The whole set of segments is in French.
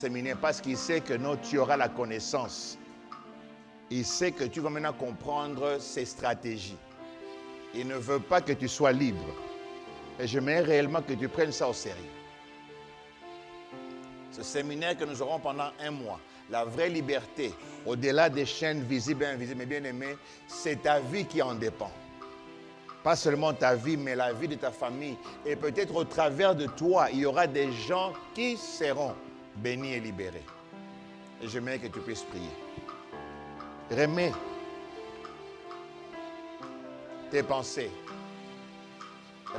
séminaire parce qu'il sait que non, tu auras la connaissance. Il sait que tu vas maintenant comprendre ses stratégies. Il ne veut pas que tu sois libre. Et j'aimerais réellement que tu prennes ça au sérieux. Ce séminaire que nous aurons pendant 1 mois, la vraie liberté, au-delà des chaînes visibles et invisibles, mes bien-aimés, c'est ta vie qui en dépend. Pas seulement ta vie, mais la vie de ta famille. Et peut-être au travers de toi, il y aura des gens qui seront bénis et libérés. Et j'aimerais que tu puisses prier. Remets tes pensées.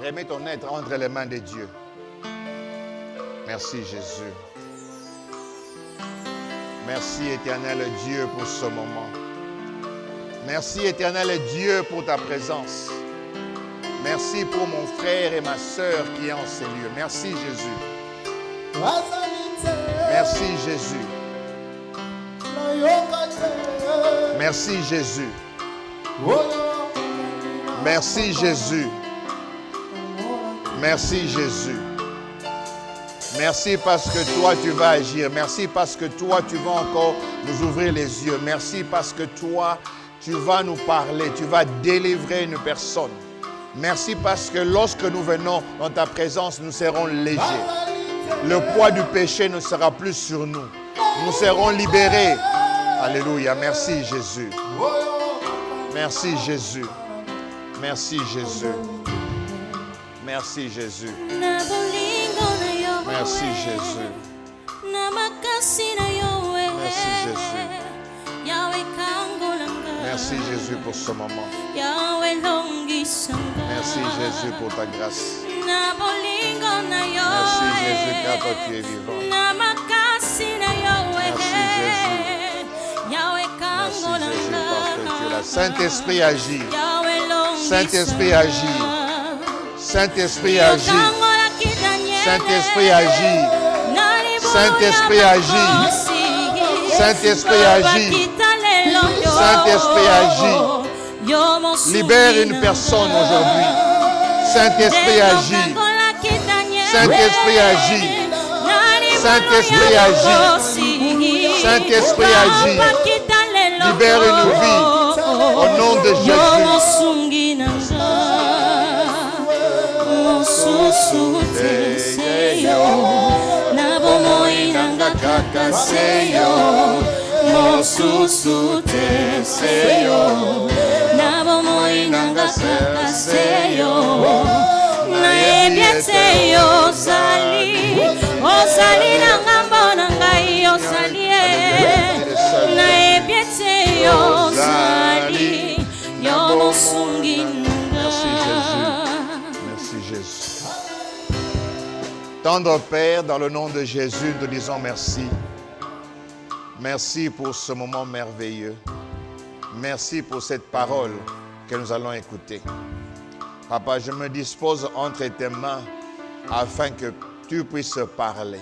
Remets ton être entre les mains de Dieu. Merci Jésus. Merci éternel Dieu pour ce moment. Merci éternel Dieu pour ta présence. Merci pour mon frère et ma sœur qui est en ces lieux. Merci Jésus. Merci Jésus. Merci Jésus. Merci Jésus. Merci Jésus. Merci parce que toi tu vas agir. Merci parce que toi tu vas encore nous ouvrir les yeux. Merci parce que toi tu vas nous parler. Tu vas délivrer une personne. Merci parce que lorsque nous venons dans ta présence, nous serons légers. Le poids du péché ne sera plus sur nous. Nous serons libérés. Alléluia. Merci Jésus. Merci Jésus. Merci Jésus. Merci Jésus. Merci Jésus. Merci Jésus. Merci Jésus pour ce moment. Merci Jésus pour ta grâce. Merci Jésus car toi tu es vivant. Merci Jésus. Merci Jésus parce que tu es là. Saint-Esprit agit. Saint-Esprit agit. Saint-Esprit agit. Saint-Esprit agit. Saint-Esprit agit. Saint-Esprit agit. Saint-Esprit agit. Libère une personne aujourd'hui. Saint-Esprit agit. Saint-Esprit agit. Saint-Esprit agit. Saint-Esprit agit. Libère une vie au nom de Jésus. Mosusu te seyo, nabo moi nanga seyo, na ebiete yo sali, o sali nanga mbona ngai yo sali, na ebiete yo sali, yo mosungi nanga. Merci Jésus. Tendre Père, dans le nom de Jésus, nous disons merci. Merci pour ce moment merveilleux. Merci pour cette parole que nous allons écouter. Papa, je me dispose entre tes mains afin que tu puisses parler.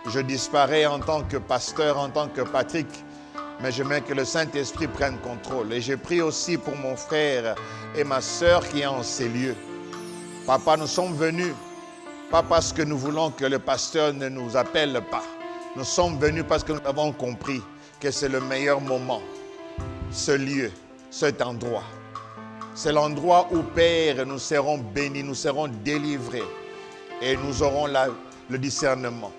Je disparais en tant que pasteur, en tant que Patrick, mais je mets que le Saint-Esprit prenne contrôle. Et je prie aussi pour mon frère et ma sœur qui est en ces lieux. Papa, nous sommes venus, pas parce que nous voulons que le pasteur ne nous appelle pas. Nous sommes venus parce que nous avons compris que c'est le meilleur moment, ce lieu, cet endroit. C'est l'endroit où, Père, nous serons bénis, nous serons délivrés et nous aurons le discernement.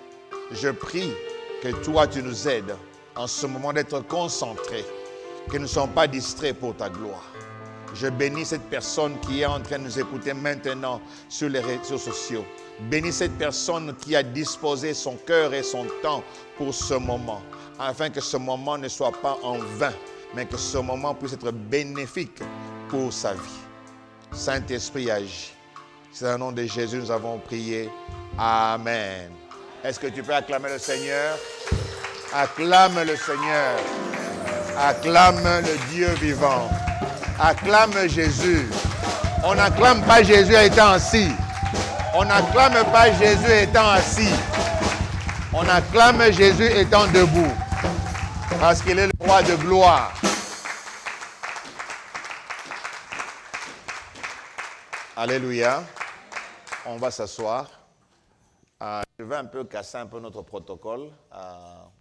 Je prie que toi, tu nous aides en ce moment d'être concentrés, que nous ne soyons pas distraits pour ta gloire. Je bénis cette personne qui est en train de nous écouter maintenant sur les réseaux sociaux. Bénis cette personne qui a disposé son cœur et son temps pour ce moment, afin que ce moment ne soit pas en vain, mais que ce moment puisse être bénéfique pour sa vie. Saint-Esprit agit. C'est dans le nom de Jésus nous avons prié. Amen. Est-ce que tu peux acclamer le Seigneur? Acclame le Seigneur. Acclame le Dieu vivant. Acclame Jésus. On n'acclame pas Jésus étant assis. On n'acclame pas Jésus étant assis. On acclame Jésus étant debout. Parce qu'il est le roi de gloire. Alléluia. On va s'asseoir. Je vais un peu casser un peu notre protocole.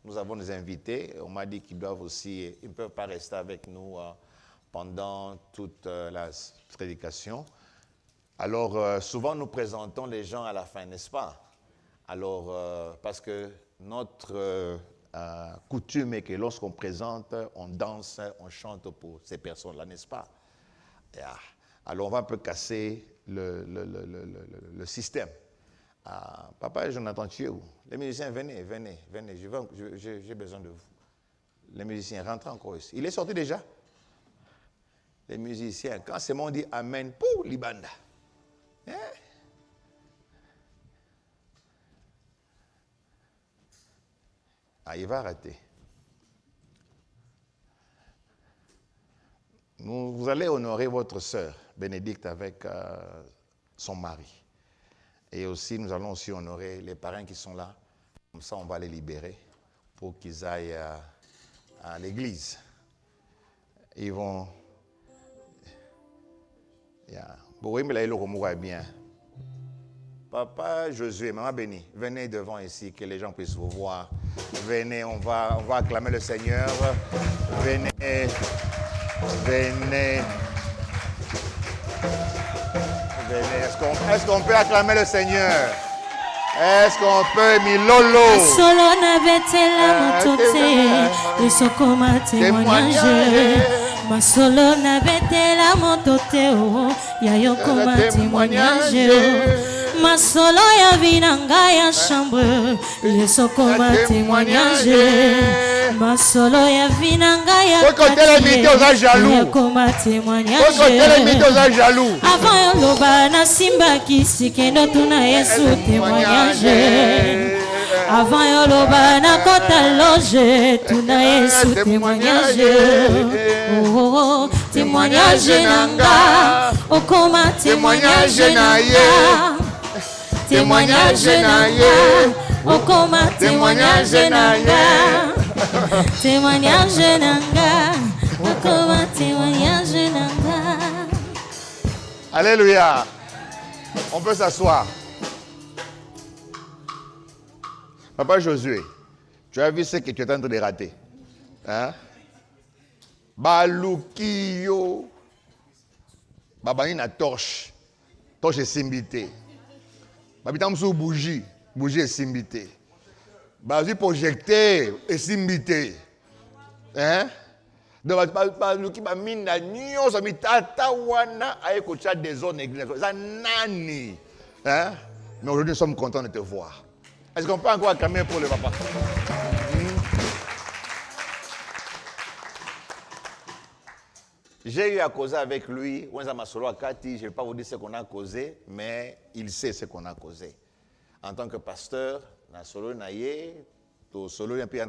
Nous avons des invités. On m'a dit qu'ils doivent aussi, ils ne peuvent pas rester avec nous pendant toute la prédication. Alors, souvent, nous présentons les gens à la fin, n'est-ce pas? Alors, parce que notre coutume est que lorsqu'on présente, on danse, on chante pour ces personnes-là, n'est-ce pas? Alors, on va un peu casser le système. Papa et Jonathan, tu es où? Les musiciens, venez. J'ai besoin de vous. Les musiciens, rentrez encore ici. Il est sorti déjà? Les musiciens, quand c'est moi, on dit Amen pour Libanda. Hein? Il va rater. Vous allez honorer votre sœur, Bénédicte, avec son mari. Et aussi, nous allons aussi honorer les parents qui sont là. Comme ça, on va les libérer pour qu'ils aillent à l'église. Ils vont... Oui, mais là, il le bien. Papa Josué, maman Béni, venez devant ici, que les gens puissent vous voir. Venez, on va acclamer le Seigneur. Venez. Est-ce qu'on peut acclamer le Seigneur? Est-ce qu'on peut, Milolo? Solo navetela motote, isokoma témoignage. Ma solo navetela motote, yayokoma témoignage. Ma solo ya vinanga ya chambre, isokoma témoignage. Ma solo ya vinanga ya yayokoma témoignage. Avant loba na simba kisikendo tuna Yesu témoignage. Avant yoloba na kota loge tuna Yesu témoignage. Oh, témoignage nanga okoma témoignage nanga. Témoignage nanga okoma témoignage nanga. Témoignage nanga okoma témoignage nanga. Alléluia. On peut s'asseoir. Papa Josué, tu as vu ce que tu es en train de rater. Hein? Balukiyo. Babani na torche. Torche est simbité. Babitam sous bougie. Bougie est simbité. Babi projecteur est simbité. Hein? Donc, baluki ba mina nyo sa mitata wana aye kocha des zones églises. Ça nani. Hein? Mais aujourd'hui nous sommes contents de te voir. Est-ce qu'on peut encore acclamer pour le papa? J'ai eu à causer avec lui. Je ne vais pas vous dire ce qu'on a causé, mais il sait ce qu'on a causé. En tant que pasteur, en tant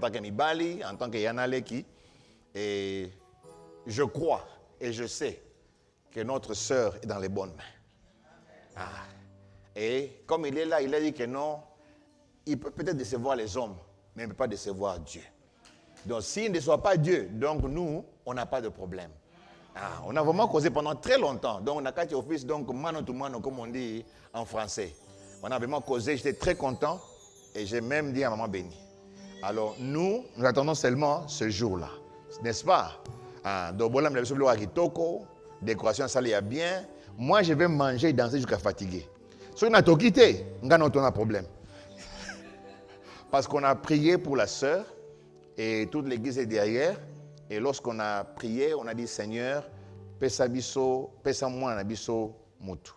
que Mibali, en tant que Yanaleki, et je crois et je sais que notre sœur est dans les bonnes mains. Et comme il est là, il a dit que non. Il peut peut-être décevoir les hommes, mais il ne peut pas décevoir Dieu. Donc, s'il ne déçoit pas Dieu, donc nous, on n'a pas de problème. On a vraiment causé pendant très longtemps. Donc, on a quatre office, donc mano to mano, comme on dit en français. On a vraiment causé, j'étais très content et j'ai même dit à Maman Béni. Alors, nous attendons seulement ce jour-là. N'est-ce pas? Donc, voilà, décoration, ça y a bien. Moi, je vais manger et danser jusqu'à fatiguer. Si on a tout quitté, on a un problème. Parce qu'on a prié pour la sœur et toute l'église est derrière. Et lorsqu'on a prié, on a dit Seigneur, pesa-moi nabiso mutu.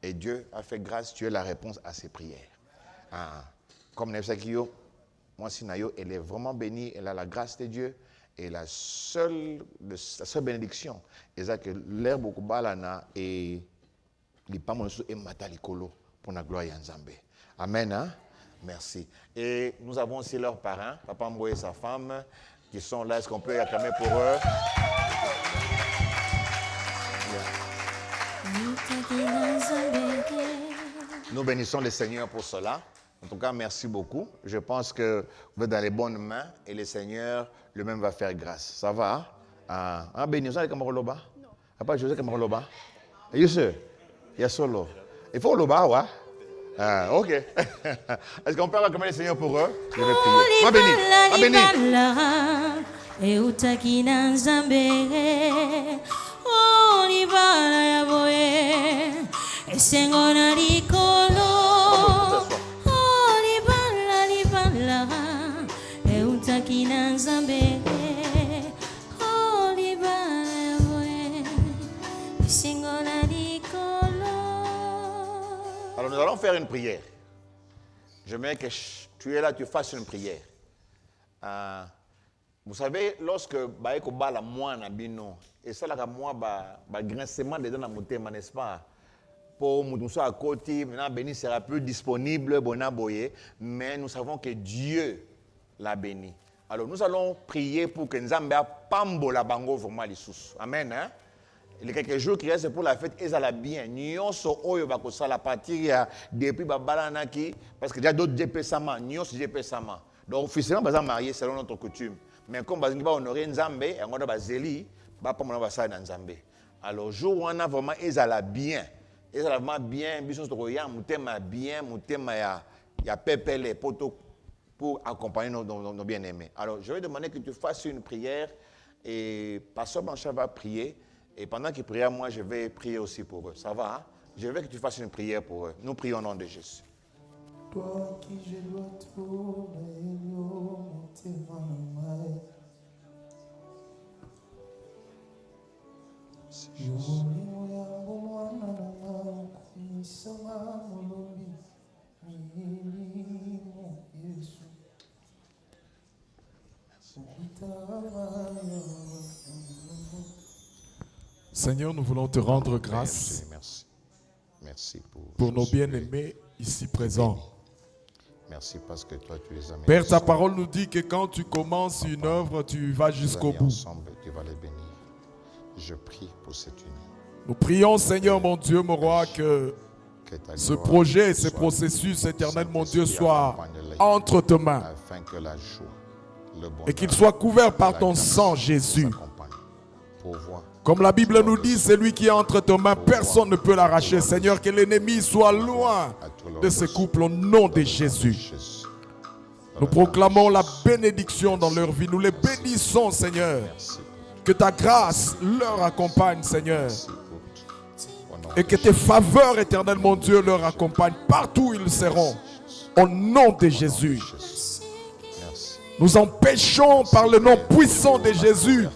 Et Dieu a fait grâce, tu es la réponse à ses prières. Comme Nefsakio, moi Sinayo, elle est vraiment bénie, elle a la grâce de Dieu. Et la seule bénédiction, c'est que l'herbe au Kubalana et l'Ipamonsu et Matalikolo pour la gloire de Nzambe. Amen. Hein? Merci. Et nous avons aussi leurs parents, Papa Mboé et sa femme, qui sont là. Est-ce qu'on peut acclamer pour eux? Nous bénissons le Seigneur pour cela. En tout cas, merci beaucoup. Je pense que vous êtes dans les bonnes mains et le Seigneur lui-même va faire grâce. Ça va? Bénissons les Camaroloba? Papa José Camaroloba? Are you sure? Yes, solo. Il faut le bas, ouais? Ah, ok. Est-ce qu'on peut acclamer le Seigneur pour eux? Je vais prier. Sois béni. Sois béni. Eutakina nzambe o libala ya boye esengo na likolo o libala eutakina nzambe o libala ya boye esengo na likolo. Alors nous allons faire une prière. J'aimerais que tu es là, tu fasses une prière. Vous savez, lorsque baeko bala mwana bino, et ça là moi grincement dedans dans mon thème, n'est-ce pas? Pour nous à côté, maintenant béni sera plus disponible, bona boye, mais nous savons que Dieu l'a béni. Alors nous allons prier pour que Nzambe pambo la bango vraiment les sous. Amen. Hein? Les quelques jours qui restent pour la fête, ils allaient bien. Nyonso oyo bako la partir depuis babalanaki, parce que déjà d'autres JP sama, nyonso JP sama. Donc officiellement baza marié selon notre coutume. Mais comme bazingi ba honorer Nzambe, on a bazeli, ba pa mona basa na Nzambe. Alors jour on a vraiment ils allaient bien. Ils allaient vraiment bien, biso to ya mutema bien, mutema ya pepele pour accompagner nos bien-aimés. Alors je vais demander que tu fasses une prière et Pasteur Blanchard va prier. Et pendant qu'il prie, moi, je vais prier aussi pour eux. Ça va? Hein? Je veux que tu fasses une prière pour eux. Nous prions au nom de Jésus. Toi qui je dois Seigneur, nous voulons te rendre grâce merci pour nos bien-aimés ici présents. Merci parce que toi tu les as. Père, ta parole nous dit que quand tu commences une œuvre, tu vas jusqu'au bout. Ensemble, tu vas les bénir. Je prie pour cette union. Nous prions, Seigneur, mon Dieu, mon roi, que ce projet, ce processus éternel, mon Dieu, soit entre tes mains afin que la joie, le bonheur, et qu'il soit couvert par ton sang, Jésus. Pourvoir. Comme la Bible nous dit, celui qui est entre tes mains, personne ne peut l'arracher. Seigneur, que l'ennemi soit loin de ce couple au nom de Jésus. Nous proclamons la bénédiction dans leur vie. Nous les bénissons, Seigneur. Que ta grâce leur accompagne, Seigneur. Et que tes faveurs éternelles, mon Dieu, leur accompagnent partout où ils seront. Au nom de Jésus. Nous empêchons par le nom puissant de Jésus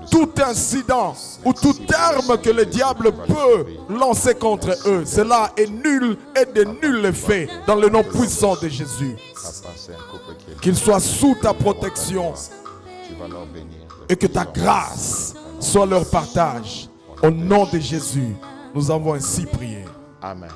tout incident ou tout terme que le diable peut lancer contre eux. Cela est nul et de nul effet dans le nom puissant de Jésus. Qu'ils soient sous ta protection et que ta grâce soit leur partage. Au nom de Jésus, nous avons ainsi prié. Amen.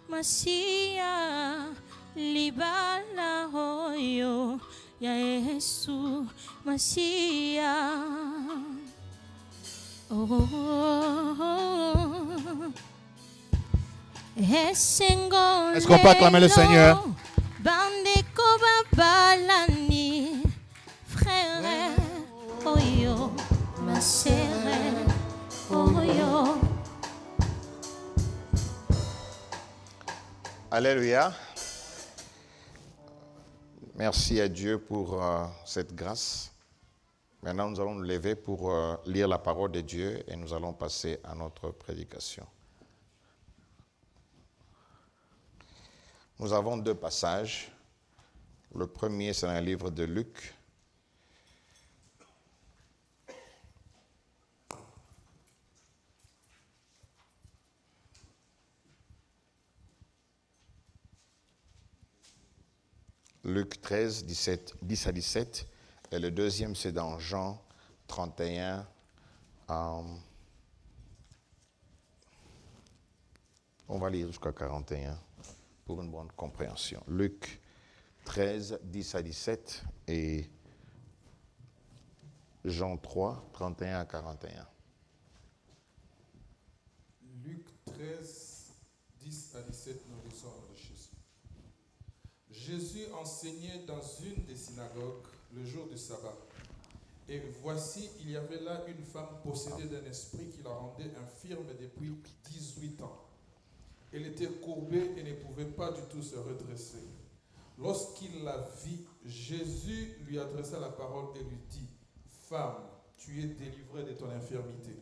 Masia libala hoyo ya Yesu Masia. Est-ce qu'on peut acclamer le Seigneur? Bandeko babalani frère oyo ma sœur oyo. Alléluia. Merci à Dieu pour cette grâce. Maintenant, nous allons nous lever pour lire la parole de Dieu et nous allons passer à notre prédication. Nous avons deux passages. Le premier, c'est dans le livre de Luc. Luc 13, 10 à 17. Et le deuxième, c'est dans Jean 31. On va lire jusqu'à 41 pour une bonne compréhension. Luc 13, 10 à 17 et Jean 3, 31 à 41. Luc 13, 10 à 17, nous lisons de Jésus. Jésus enseignait dans une des synagogues le jour du sabbat. Et voici, il y avait là une femme possédée d'un esprit qui la rendait infirme depuis 18 ans. Elle était courbée et ne pouvait pas du tout se redresser. Lorsqu'il la vit, Jésus lui adressa la parole et lui dit, « Femme, tu es délivrée de ton infirmité. »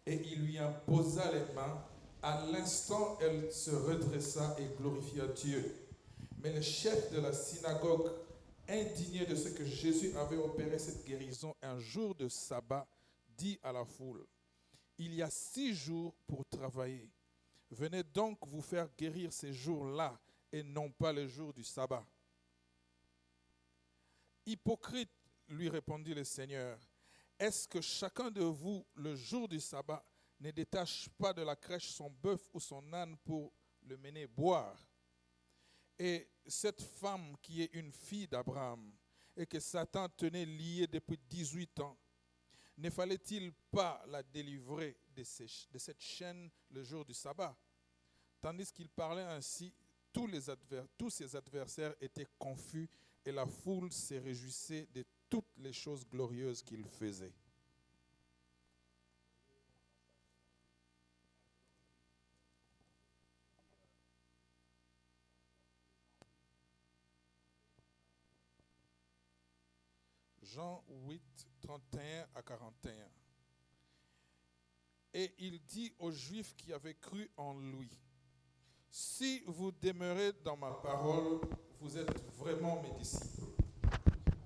Et il lui imposa les mains. À l'instant, elle se redressa et glorifia Dieu. Mais le chef de la synagogue, indigné de ce que Jésus avait opéré cette guérison un jour de sabbat, dit à la foule, « Il y a 6 jours pour travailler. Venez donc vous faire guérir ces jours-là et non pas le jour du sabbat. » Hypocrite, lui répondit le Seigneur, est-ce que chacun de vous, le jour du sabbat, ne détache pas de la crèche son bœuf ou son âne pour le mener boire? Et cette femme qui est une fille d'Abraham et que Satan tenait liée depuis 18 ans, ne fallait-il pas la délivrer de cette chaîne le jour du sabbat? Tandis qu'il parlait ainsi, tous ses adversaires étaient confus et la foule se réjouissait de toutes les choses glorieuses qu'il faisait. Jean 8, 31 à 41. Et il dit aux Juifs qui avaient cru en lui, « Si vous demeurez dans ma parole, vous êtes vraiment mes disciples.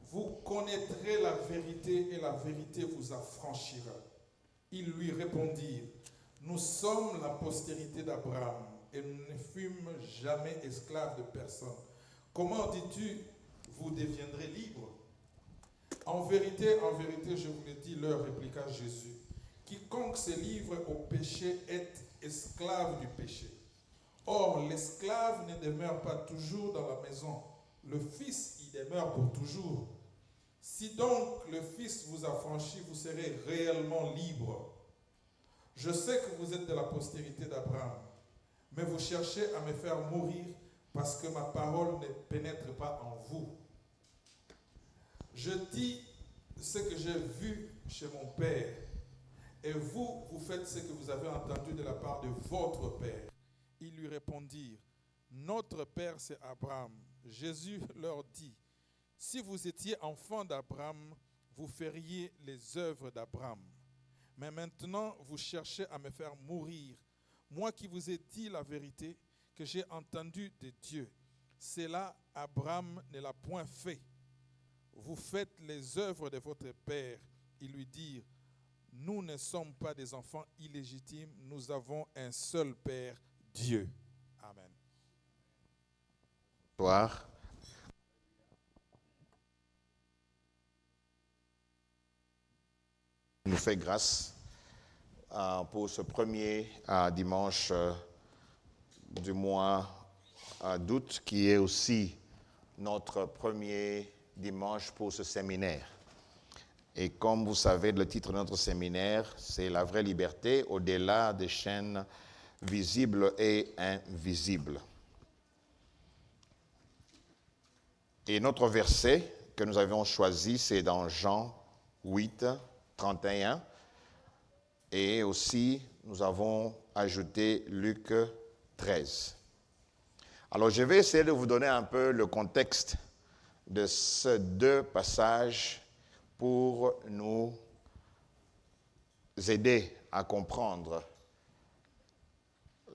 Vous connaîtrez la vérité et la vérité vous affranchira. » Ils lui répondirent, « Nous sommes la postérité d'Abraham et nous ne fûmes jamais esclaves de personne. Comment dis-tu, vous deviendrez libres? » En vérité, je vous le dis, leur répliqua Jésus, « Quiconque se livre au péché est esclave du péché. Or, l'esclave ne demeure pas toujours dans la maison, le Fils y demeure pour toujours. Si donc le Fils vous affranchit, vous serez réellement libre. Je sais que vous êtes de la postérité d'Abraham, mais vous cherchez à me faire mourir parce que ma parole ne pénètre pas en vous. Je dis ce que j'ai vu chez mon Père, et vous, vous faites ce que vous avez entendu de la part de votre Père. » Ils lui répondirent, « Notre Père, c'est Abraham. » Jésus leur dit, « Si vous étiez enfants d'Abraham, vous feriez les œuvres d'Abraham. Mais maintenant, vous cherchez à me faire mourir. Moi qui vous ai dit la vérité, que j'ai entendue de Dieu. Cela, Abraham ne l'a point fait. Vous faites les œuvres de votre Père. » Ils lui dirent, « Nous ne sommes pas des enfants illégitimes, nous avons un seul Père, Dieu. » Amen. Bonsoir. Nous fait grâce pour ce premier dimanche du mois d'août, qui est aussi notre premier dimanche pour ce séminaire. Et comme vous savez, le titre de notre séminaire, c'est « La vraie liberté au-delà des chaînes visibles et invisibles ». Et notre verset que nous avions choisi, c'est dans Jean 8, 31. Et aussi, nous avons ajouté Luc 13. Alors, je vais essayer de vous donner un peu le contexte de ces deux passages pour nous aider à comprendre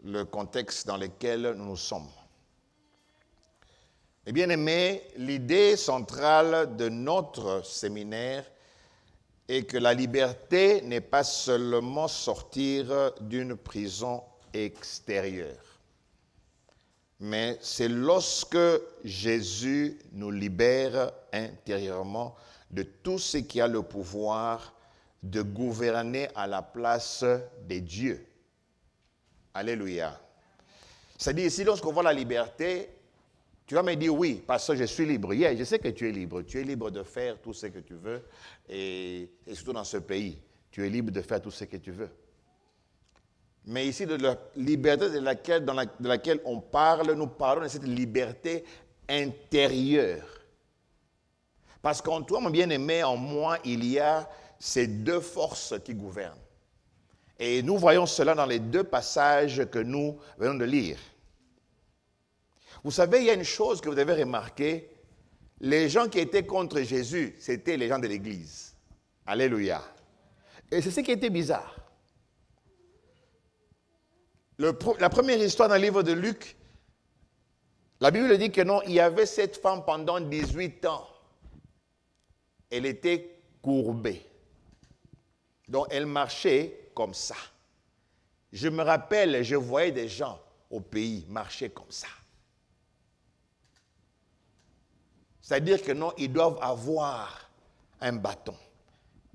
le contexte dans lequel nous sommes. Et bien aimé, l'idée centrale de notre séminaire est que la liberté n'est pas seulement sortir d'une prison extérieure, mais c'est lorsque Jésus nous libère intérieurement de tout ce qui a le pouvoir de gouverner à la place de Dieu. Alléluia. C'est-à-dire ici, lorsqu'on voit la liberté, tu vas me dire oui, parce que je suis libre. Yeah, je sais que tu es libre. Tu es libre de faire tout ce que tu veux. Et surtout dans ce pays, tu es libre de faire tout ce que tu veux. Mais ici, de la liberté de laquelle on parle, nous parlons de cette liberté intérieure. Parce qu'en toi, mon bien-aimé, en moi, il y a ces deux forces qui gouvernent. Et nous voyons cela dans les deux passages que nous venons de lire. Vous savez, il y a une chose que vous avez remarqué. Les gens qui étaient contre Jésus, c'était les gens de l'Église. Alléluia. Et c'est ce qui était bizarre. La première histoire dans le livre de Luc, la Bible dit que non, il y avait cette femme pendant 18 ans. Elle était courbée. Donc, elle marchait comme ça. Je me rappelle, je voyais des gens au pays marcher comme ça. C'est-à-dire que non, ils doivent avoir un bâton.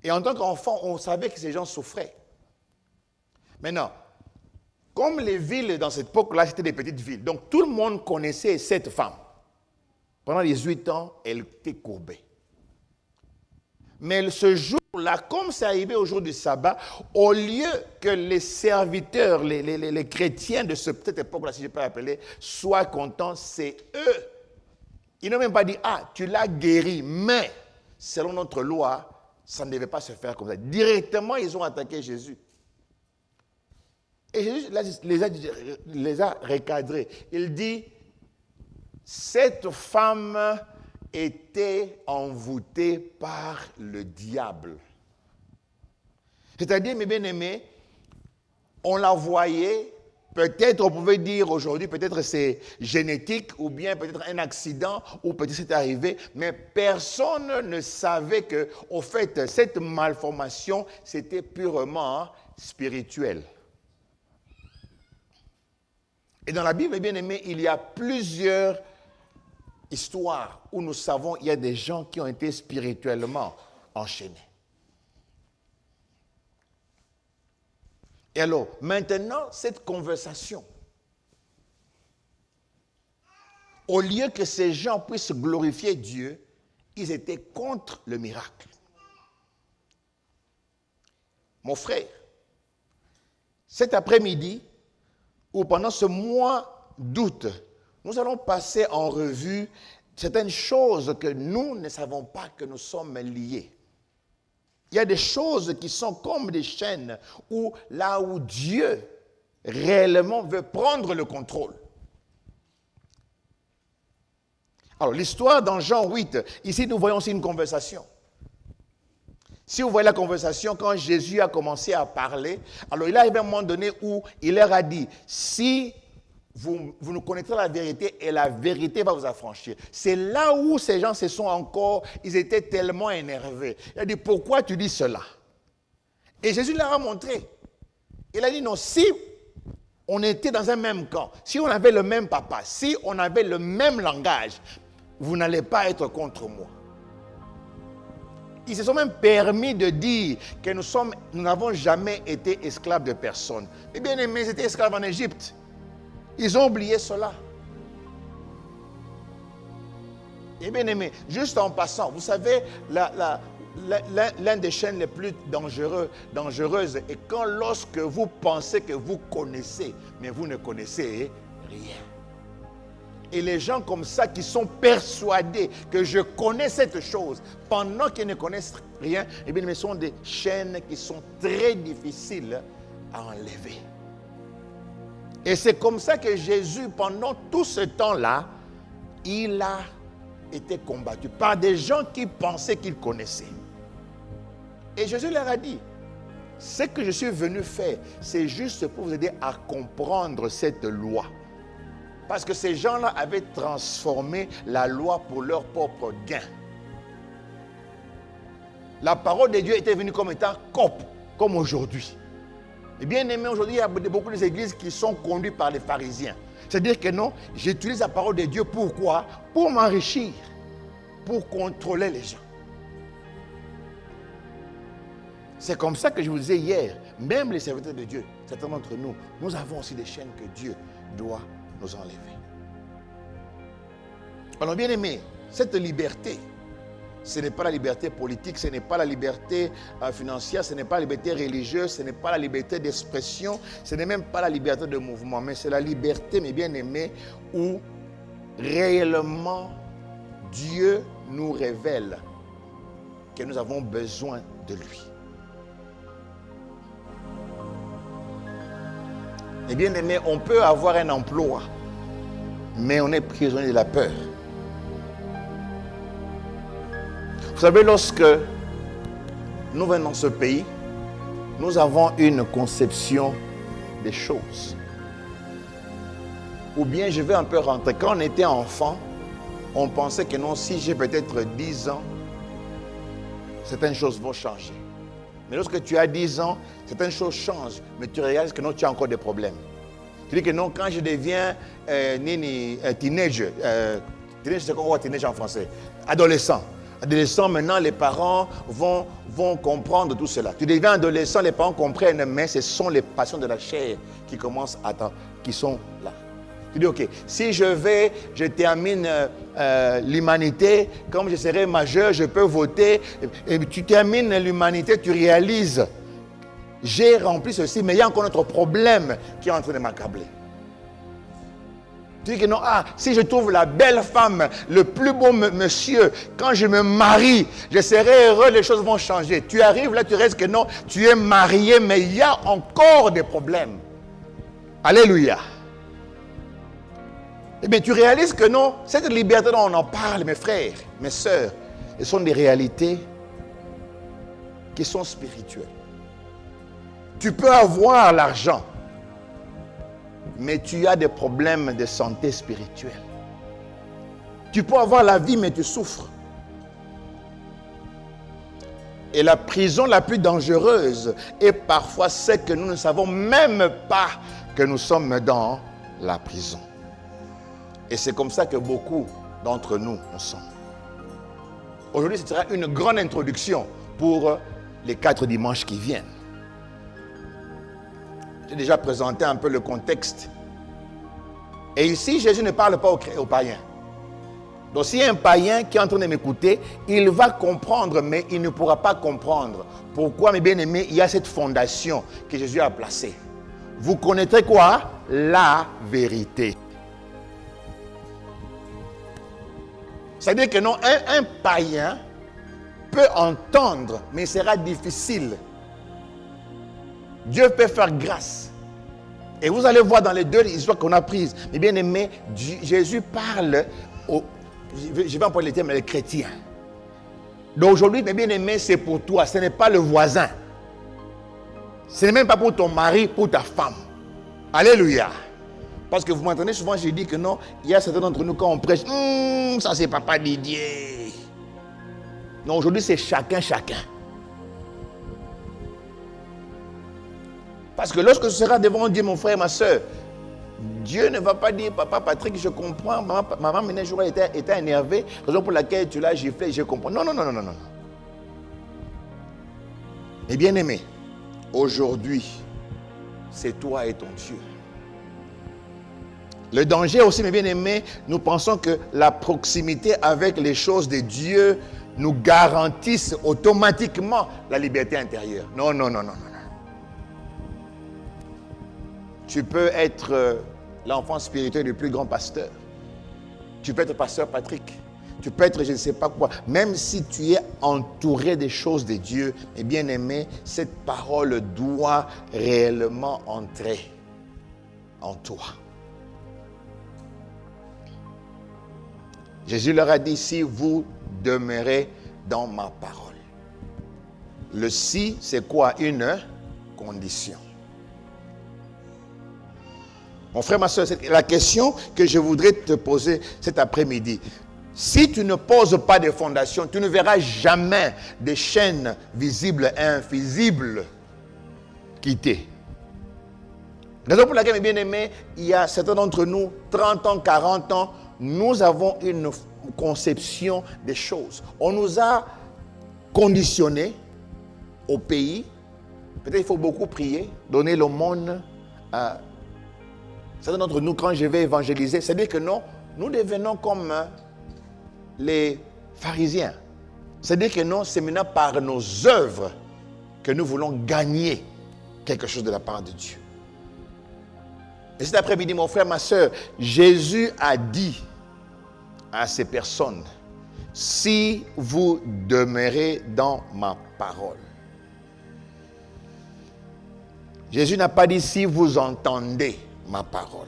Et en tant qu'enfant, on savait que ces gens souffraient. Maintenant, comme les villes dans cette époque-là, c'était des petites villes, donc tout le monde connaissait cette femme. Pendant 18 ans, elle était courbée. Mais ce jour-là, comme c'est arrivé au jour du sabbat, au lieu que les serviteurs, les chrétiens de cette époque-là, si je peux l'appeler, soient contents, c'est eux. Ils n'ont même pas dit, ah, tu l'as guéri, mais selon notre loi, ça ne devait pas se faire comme ça. Directement, ils ont attaqué Jésus. Et Jésus les a recadrés. Il dit, cette femme était envoûtée par le diable. C'est-à-dire, mes bien-aimés, on la voyait, peut-être on pouvait dire aujourd'hui, peut-être c'est génétique, ou bien peut-être un accident, ou peut-être c'est arrivé, mais personne ne savait que, au fait, cette malformation, c'était purement spirituel. Et dans la Bible, bien aimé, il y a plusieurs histoires où nous savons qu'il y a des gens qui ont été spirituellement enchaînés. Et alors, maintenant, cette conversation, au lieu que ces gens puissent glorifier Dieu, ils étaient contre le miracle. Mon frère, cet après-midi, ou pendant ce mois d'août, nous allons passer en revue certaines choses que nous ne savons pas que nous sommes liés. Il y a des choses qui sont comme des chaînes où là où Dieu réellement veut prendre le contrôle. Alors l'histoire dans Jean 8, ici nous voyons aussi une conversation. Si vous voyez la conversation, quand Jésus a commencé à parler, alors il arrive à un moment donné où il leur a dit, si vous nous connaîtrez la vérité et la vérité va vous affranchir. C'est là où ces gens se sont encore, ils étaient tellement énervés. Il a dit, pourquoi tu dis cela? Et Jésus leur a montré. Il a dit, non, si on était dans un même camp, si on avait le même papa, si on avait le même langage, vous n'allez pas être contre moi. Ils se sont même permis de dire que nous n'avons jamais été esclaves de personne. Eh bien aimés, ils étaient esclaves en Égypte. Ils ont oublié cela. Eh bien aimés, juste en passant, vous savez, l'un des chaînes les plus dangereuses est quand lorsque vous pensez que vous connaissez, mais vous ne connaissez rien. Et les gens comme ça qui sont persuadés que je connais cette chose pendant qu'ils ne connaissent rien, eh bien, ce sont des chaînes qui sont très difficiles à enlever. Et c'est comme ça que Jésus, pendant tout ce temps-là, il a été combattu par des gens qui pensaient qu'ils connaissaient. Et Jésus leur a dit, ce que je suis venu faire, c'est juste pour vous aider à comprendre cette loi. Parce que ces gens-là avaient transformé la loi pour leur propre gain. La parole de Dieu était venue comme étant cope, comme aujourd'hui. Et bien aimé, aujourd'hui, il y a beaucoup d'églises qui sont conduites par les pharisiens. C'est-à-dire que non, j'utilise la parole de Dieu pourquoi? Pour m'enrichir, pour contrôler les gens. C'est comme ça que je vous disais hier, même les serviteurs de Dieu, certains d'entre nous, nous avons aussi des chaînes que Dieu doit nous enlever. Alors bien aimé, cette liberté, ce n'est pas la liberté politique, ce n'est pas la liberté financière, ce n'est pas la liberté religieuse, ce n'est pas la liberté d'expression, ce n'est même pas la liberté de mouvement, mais c'est la liberté, mes bien-aimés, où réellement Dieu nous révèle que nous avons besoin de lui. Et bien aimé, on peut avoir un emploi, mais on est prisonnier de la peur. Vous savez, lorsque nous venons dans ce pays, nous avons une conception des choses. Ou bien je vais un peu rentrer. Quand on était enfant, on pensait que non, si j'ai peut-être 10 ans, certaines choses vont changer. Mais lorsque tu as 10 ans, certaines choses changent, mais tu réalises que non, tu as encore des problèmes. Tu dis que non, quand je deviens teenager, teenager c'est quoi teenager en français? Adolescent. Adolescent, maintenant, les parents vont comprendre tout cela. Tu deviens adolescent, les parents comprennent, mais ce sont les passions de la chair qui commencent qui sont là. Tu dis, ok, si je termine l'humanité, comme je serai majeur, je peux voter. Et tu termines l'humanité, tu réalises, j'ai rempli ceci, mais il y a encore notre problème qui est en train de m'accabler. Tu dis que non, si je trouve la belle femme, le plus beau monsieur, quand je me marie, je serai heureux, les choses vont changer. Tu arrives là, tu restes que non, tu es marié, mais il y a encore des problèmes. Alléluia. Eh bien, tu réalises que non, cette liberté dont on en parle, mes frères, mes sœurs, ce sont des réalités qui sont spirituelles. Tu peux avoir l'argent, mais tu as des problèmes de santé spirituelle. Tu peux avoir la vie, mais tu souffres. Et la prison la plus dangereuse est parfois celle que nous ne savons même pas que nous sommes dans la prison. Et c'est comme ça que beaucoup d'entre nous sommes. Aujourd'hui, ce sera une grande introduction pour les 4 dimanches qui viennent. J'ai déjà présenté un peu le contexte. Et ici, Jésus ne parle pas aux païens. Donc, s'il y a un païen qui est en train de m'écouter, il va comprendre, mais il ne pourra pas comprendre. Pourquoi, mes bien-aimés, il y a cette fondation que Jésus a placée. Vous connaîtrez quoi? La vérité. C'est-à-dire que non, un païen peut entendre, mais il sera difficile. Dieu peut faire grâce. Et vous allez voir dans les 2 histoires qu'on a prises. Mais bien aimé, Jésus parle je vais employer le terme, les chrétiens. Donc aujourd'hui, mes bien aimés, c'est pour toi. Ce n'est pas le voisin. Ce n'est même pas pour ton mari, pour ta femme. Alléluia. Parce que vous m'entendez souvent, je dis que non, il y a certains d'entre nous, quand on prêche, ça c'est Papa Didier. Non, aujourd'hui c'est chacun. Parce que lorsque tu seras devant Dieu, mon frère, ma soeur, Dieu ne va pas dire, Papa Patrick, je comprends, maman un jour était énervée, raison pour laquelle tu l'as giflé, je comprends. Non. Mais bien aimé, aujourd'hui, c'est toi et ton Dieu. Le danger aussi, mes bien-aimés, nous pensons que la proximité avec les choses de Dieu nous garantisse automatiquement la liberté intérieure. Non. Tu peux être l'enfant spirituel du plus grand pasteur. Tu peux être pasteur Patrick. Tu peux être je ne sais pas quoi. Même si tu es entouré des choses de Dieu, mes bien-aimés, cette parole doit réellement entrer en toi. Jésus leur a dit, si vous demeurez dans ma parole. Le si, c'est quoi? Une condition. Mon frère, ma soeur, c'est la question que je voudrais te poser cet après-midi. Si tu ne poses pas de fondation, tu ne verras jamais des chaînes visibles et invisibles quitter. Raison pour laquelle, mes bien-aimés, il y a certains d'entre nous, 30 ans, 40 ans, nous avons une conception des choses. On nous a conditionnés au pays. Peut-être il faut beaucoup prier, donner l'aumône à certains d'entre nous, quand je vais évangéliser, c'est-à-dire que non, nous devenons comme les pharisiens. C'est-à-dire que non, c'est maintenant par nos œuvres que nous voulons gagner quelque chose de la part de Dieu. Et cet après-midi, mon frère, ma soeur, Jésus a dit à ces personnes si vous demeurez dans ma parole. Jésus n'a pas dit si vous entendez ma parole.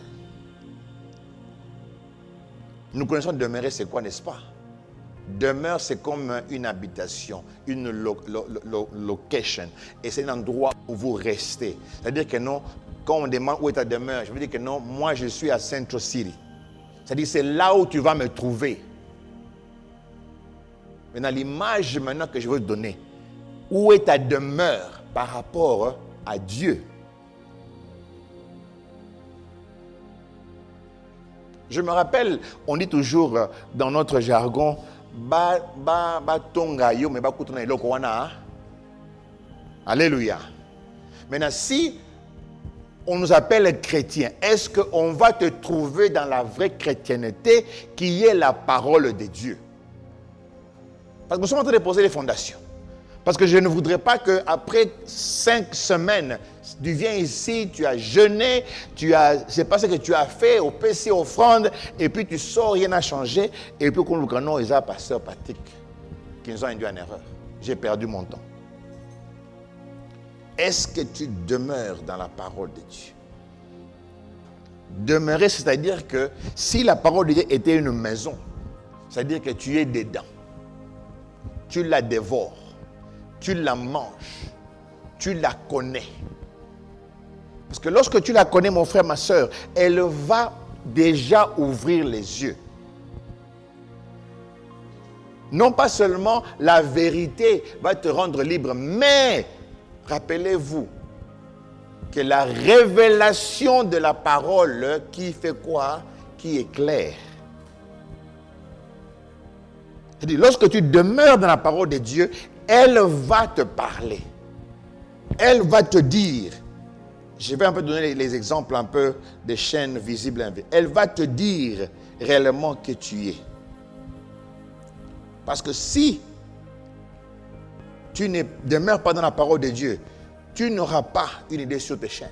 Nous connaissons demeurer, c'est quoi, n'est-ce pas? Demeure, c'est comme une habitation, une location. Et c'est un endroit où vous restez. C'est-à-dire que non, quand on demande où est ta demeure, je veux dire que non, moi je suis à Central City. C'est-à-dire c'est là où tu vas me trouver. Maintenant, l'image maintenant que je veux te donner, où est ta demeure par rapport à Dieu? Je me rappelle, on dit toujours dans notre jargon, Alléluia. Maintenant, si on nous appelle chrétiens, est-ce qu'on va te trouver dans la vraie chrétienté qui est la parole de Dieu? Parce que nous sommes en train de poser les fondations. Parce que je ne voudrais pas qu'après 5 semaines, tu viens ici, tu as jeûné, c'est pas ce que tu as fait au PC offrande, et puis tu sors, rien n'a changé, et puis qu'on nous dit non, ils ont pasteur Patrick, qui nous ont induit en erreur. J'ai perdu mon temps. Est-ce que tu demeures dans la parole de Dieu? Demeurer, c'est-à-dire que si la parole de Dieu était une maison, c'est-à-dire que tu es dedans, tu la dévores, tu la manges, tu la connais. Parce que lorsque tu la connais, mon frère, ma soeur, elle va déjà ouvrir les yeux. Non pas seulement la vérité va te rendre libre, mais rappelez-vous que la révélation de la parole qui fait quoi? Qui éclaire. C'est-à-dire, lorsque tu demeures dans la parole de Dieu, elle va te parler. Elle va te dire. Je vais un peu donner les exemples un peu des chaînes visibles. Elle va te dire réellement que tu es. Parce que si tu ne demeures pas dans la parole de Dieu, tu n'auras pas une idée sur tes chaînes.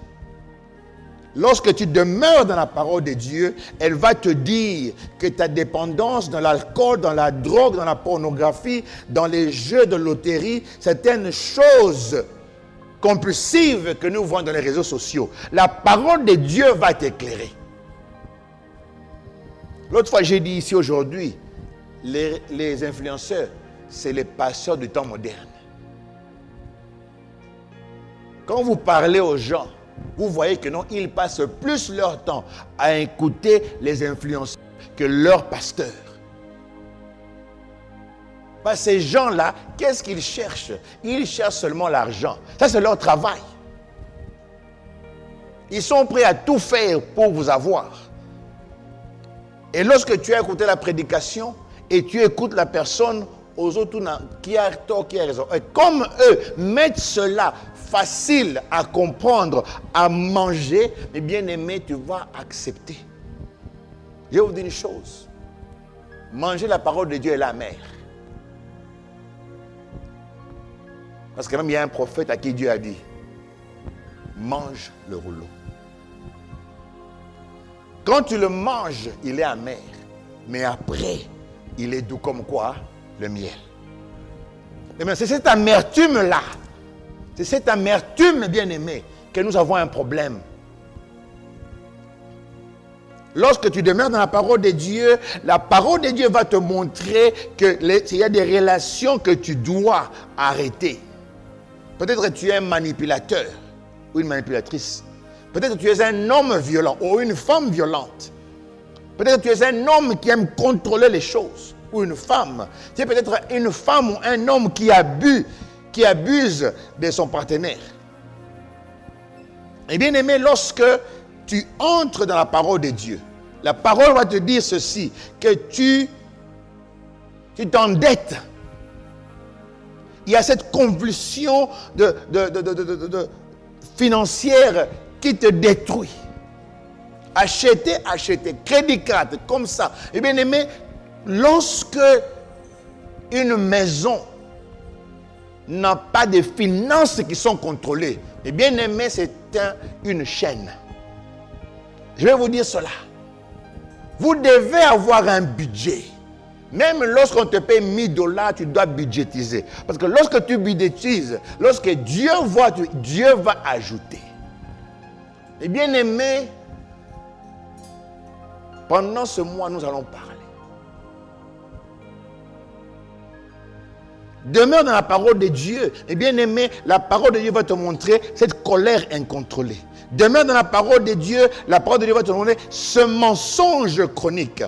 Lorsque tu demeures dans la parole de Dieu, elle va te dire que ta dépendance dans l'alcool, dans la drogue, dans la pornographie, dans les jeux de loterie, certaines choses compulsives que nous voyons dans les réseaux sociaux, la parole de Dieu va t'éclairer. L'autre fois, j'ai dit ici aujourd'hui, les influenceurs, c'est les pasteurs du temps moderne. Quand vous parlez aux gens, vous voyez que non, ils passent plus leur temps à écouter les influenceurs que leurs pasteurs. Parce que ces gens-là, qu'est-ce qu'ils cherchent? Ils cherchent seulement l'argent. Ça, c'est leur travail. Ils sont prêts à tout faire pour vous avoir. Et lorsque tu as écouté la prédication et tu écoutes la personne aux autres qui a tort, qui a raison. Et comme eux mettent cela facile à comprendre, à manger, mais bien aimé, tu vas accepter. Je vais vous dire une chose. Manger la parole de Dieu est la mère. Parce que même il y a un prophète à qui Dieu a dit, mange le rouleau. Quand tu le manges, il est amer. Mais après, il est doux comme quoi? Le miel. Et bien, c'est cette amertume-là, c'est cette amertume, bien-aimé, que nous avons un problème. Lorsque tu demeures dans la parole de Dieu, la parole de Dieu va te montrer qu'il y a des relations que tu dois arrêter. Peut-être que tu es un manipulateur ou une manipulatrice. Peut-être que tu es un homme violent ou une femme violente. Peut-être que tu es un homme qui aime contrôler les choses. Ou une femme. Tu es peut-être une femme ou un homme qui abuse de son partenaire. Et bien aimé, lorsque tu entres dans la parole de Dieu, la parole va te dire ceci, que tu t'endettes. Il y a cette convulsion financière qui te détruit. Acheter, crédit carte, comme ça. Et bien aimé, lorsque une maison n'a pas de finances qui sont contrôlées, et bien aimé, c'est une chaîne. Je vais vous dire cela. Vous devez avoir un budget. Même lorsqu'on te paye $1000, tu dois budgétiser. Parce que lorsque tu budgétises, lorsque Dieu voit, Dieu va ajouter. Et bien aimé, pendant ce mois, nous allons parler. Demeure dans la parole de Dieu. Et bien aimé, la parole de Dieu va te montrer cette colère incontrôlée. Demeure dans la parole de Dieu, la parole de Dieu va te montrer ce mensonge chronique.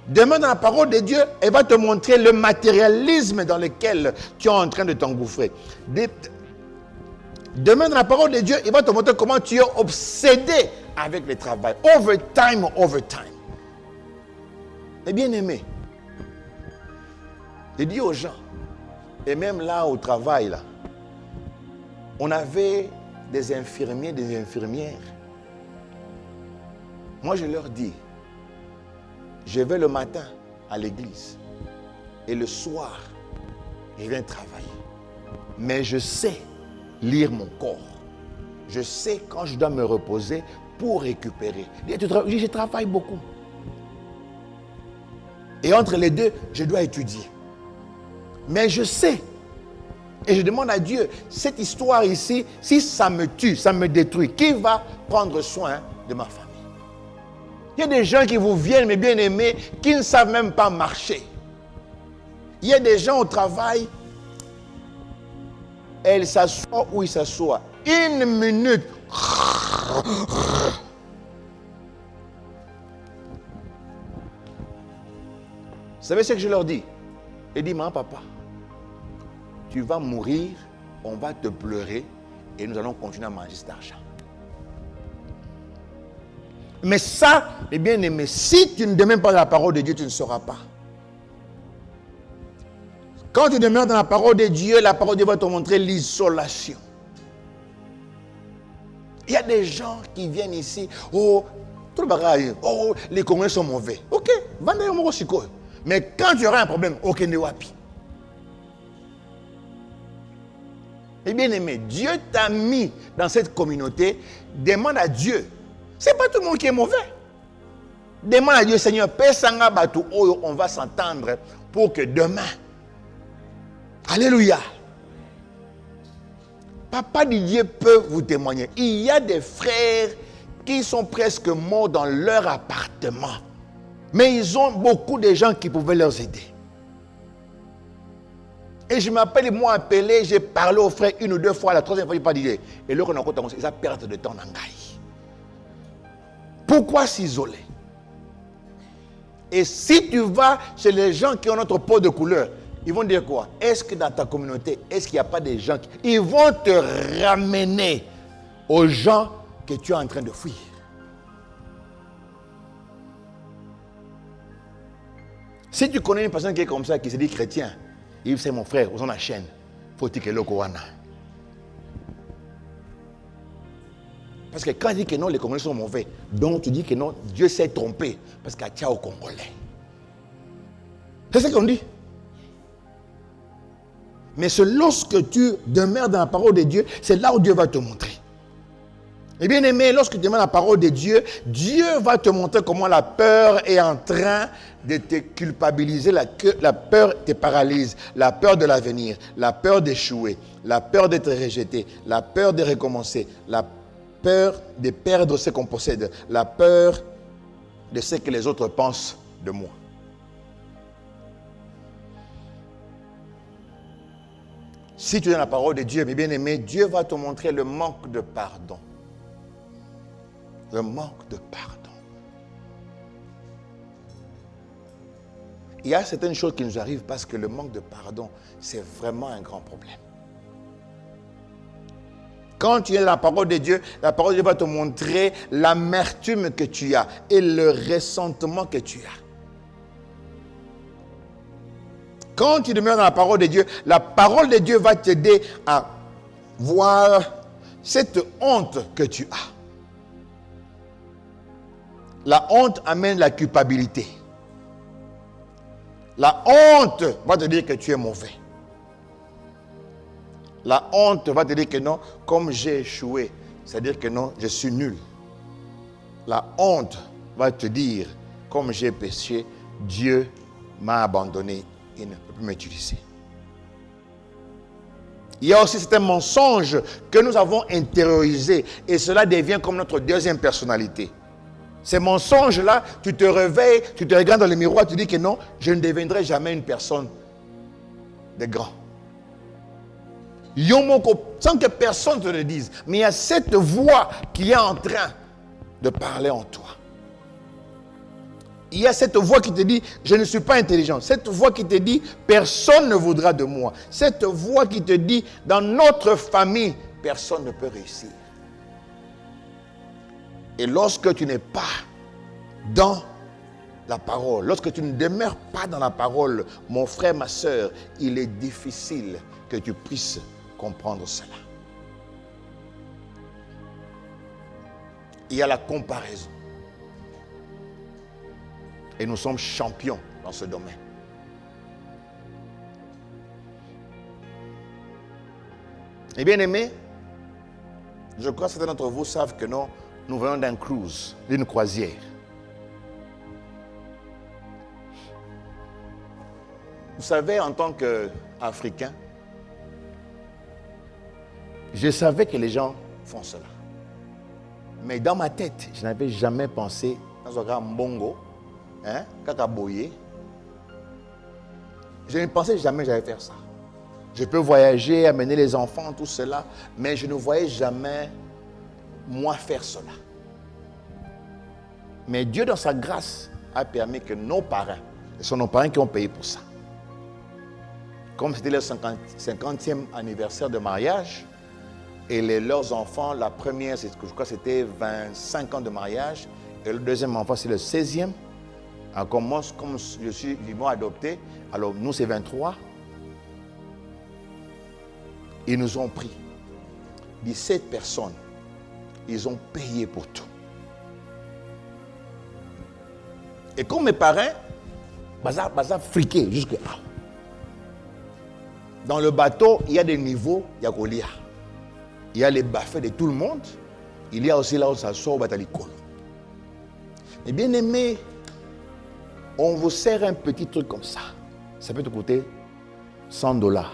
Demeure dans la parole de Dieu, elle va te montrer le matérialisme dans lequel tu es en train de t'engouffrer. Demeure dans la parole de Dieu, il va te montrer comment tu es obsédé avec le travail. Overtime. Et bien aimé, je dis aux gens, et même là au travail, là, on avait des infirmiers, des infirmières. Moi, je leur dis, je vais le matin à l'église et le soir, je viens travailler. Mais je sais lire mon corps. Je sais quand je dois me reposer pour récupérer. Je travaille beaucoup. Et entre les deux, je dois étudier. Mais je sais. Et je demande à Dieu, cette histoire ici, si ça me tue, ça me détruit, qui va prendre soin de ma famille? Il y a des gens qui vous viennent, mes bien-aimés, qui ne savent même pas marcher. Il y a des gens au travail, elle s'assoit où il s'assoit. 1 minute. Vous savez ce que je leur dis? Je dis, maman, papa, tu vas mourir, on va te pleurer et nous allons continuer à manger cet argent. Mais ça, mes bien-aimés, si tu ne demeures pas dans la parole de Dieu, tu ne sauras pas. Quand tu demeures dans la parole de Dieu, la parole de Dieu va te montrer l'isolation. Il y a des gens qui viennent ici, tout le bagage, les Congolais sont mauvais. Ok, mais quand tu auras un problème, ok, ne wapi. Et bien aimé, Dieu t'a mis dans cette communauté, demande à Dieu. Ce n'est pas tout le monde qui est mauvais. Demande à Dieu, Seigneur, on va s'entendre pour que demain, alléluia, Papa Didier peut vous témoigner. Il y a des frères qui sont presque morts dans leur appartement. Mais ils ont beaucoup de gens qui pouvaient leur aider. Et je m'appelle, ils m'ont appelé, j'ai parlé aux frères 1 ou 2 fois, la 3e fois, je n'ai pas dit. Et là, on a commencé, ils ont perdu de temps dans le gaï. Pourquoi s'isoler? Et si tu vas chez les gens qui ont notre peau de couleur, ils vont dire quoi? Est-ce que dans ta communauté, est-ce qu'il n'y a pas des gens qui... Ils vont te ramener aux gens que tu es en train de fuir. Si tu connais une personne qui est comme ça, qui se dit chrétien, il c'est mon frère, on a chaîne. Faut-il que le Kowana? Parce que quand il dit que non, les Congolais sont mauvais, donc tu dis que non, Dieu s'est trompé. Parce qu'il y a au Congolais. C'est ce qu'on dit. Mais c'est lorsque tu demeures dans la parole de Dieu, c'est là où Dieu va te montrer. Et bien aimé, lorsque tu demeures dans la parole de Dieu, Dieu va te montrer comment la peur est en train de te culpabiliser, la peur te paralyse, la peur de l'avenir, la peur d'échouer, la peur d'être rejeté, la peur de recommencer, la peur de perdre ce qu'on possède, la peur de ce que les autres pensent de moi. Si tu es dans la parole de Dieu, mes bien-aimés, Dieu va te montrer le manque de pardon. Le manque de pardon. Il y a certaines choses qui nous arrivent parce que le manque de pardon, c'est vraiment un grand problème. Quand tu es dans la parole de Dieu, la parole de Dieu va te montrer l'amertume que tu as et le ressentiment que tu as. Quand tu demeures dans la parole de Dieu, la parole de Dieu va t'aider à voir cette honte que tu as. La honte amène la culpabilité. La honte va te dire que tu es mauvais. La honte va te dire que non, comme j'ai échoué, c'est-à-dire que non, je suis nul. La honte va te dire, comme j'ai péché, Dieu m'a abandonné, il ne peut plus m'utiliser. Il y a aussi certains mensonges que nous avons intériorisés et cela devient comme notre deuxième personnalité. Ces mensonges-là, tu te réveilles, tu te regardes dans le miroir, tu dis que non, je ne deviendrai jamais une personne de grand. Yomoko, sans que personne te le dise, mais il y a cette voix qui est en train de parler en toi. Il y a cette voix qui te dit, je ne suis pas intelligent. Cette voix qui te dit, personne ne voudra de moi. Cette voix qui te dit, dans notre famille, personne ne peut réussir. Et lorsque tu n'es pas dans la parole, lorsque tu ne demeures pas dans la parole, mon frère, ma soeur, il est difficile que tu puisses comprendre cela. Il y a la comparaison. Et nous sommes champions dans ce domaine. Et bien aimés, je crois que certains d'entre vous savent que nous venons d'un cruise, d'une croisière. Vous savez, en tant qu'Africain, je savais que les gens font cela. Mais dans ma tête, je n'avais jamais pensé dans un grand mbongo, kakaboye. Je ne pensais jamais que j'allais faire ça. Je peux voyager, amener les enfants, tout cela, mais je ne voyais jamais moi faire cela. Mais Dieu, dans sa grâce, a permis que nos parents, ce sont nos parents qui ont payé pour ça. Comme c'était leur 50e anniversaire de mariage, et leurs enfants, la première, je crois que c'était 25 ans de mariage, et le deuxième enfant, c'est le 16e. Alors, comme je suis vivement adopté, alors nous, c'est 23. Ils nous ont pris. 17 personnes, ils ont payé pour tout. Et comme mes parents, bazar friqué jusque là. Dans le bateau, il y a des niveaux, il y a Goliath. Il y a les buffets de tout le monde. Il y a aussi là où ça sort au batalicole. Mais bien aimé, on vous sert un petit truc comme ça. Ça peut te coûter $100.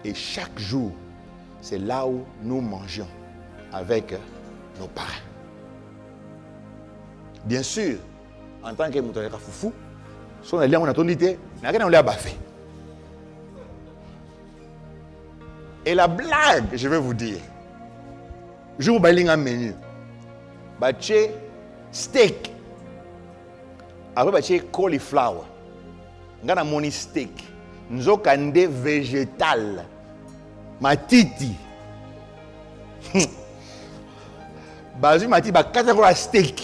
Et chaque jour, c'est là où nous mangeons avec nos parents. Bien sûr, en tant que Moutoneka Foufou, si on est là, on a ton idée, on l'a baffé. Et la blague, je vais vous dire, je vous baille un menu. Baché steak. Après baché cauliflower. Ngana moni steak. Nzokande végétal. Matiti. Bazu matiti ba katakora steak.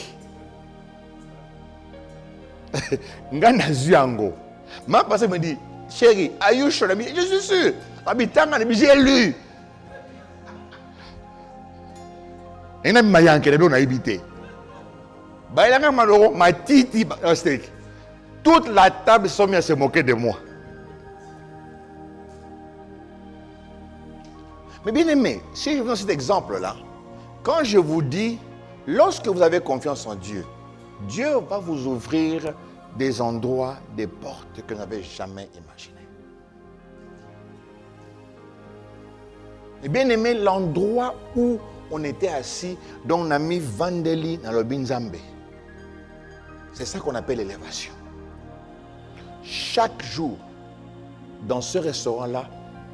Ngana zuango. Ma passé me dit, chérie, are you sure? Je suis sûr. J'ai lu. Et n'a pas yanké de on a habité. Bah il a même ma titi steak. Toute la table sont mis à se moquer de moi. Mais bien aimé, si je vous donne cet exemple-là, quand je vous dis, lorsque vous avez confiance en Dieu, Dieu va vous ouvrir des endroits, des portes que vous n'avez jamais imaginées. Et bien aimé, l'endroit où on était assis, dont on a mis Vandeli dans le Binzambe. C'est ça qu'on appelle l'élévation. Chaque jour, dans ce restaurant-là,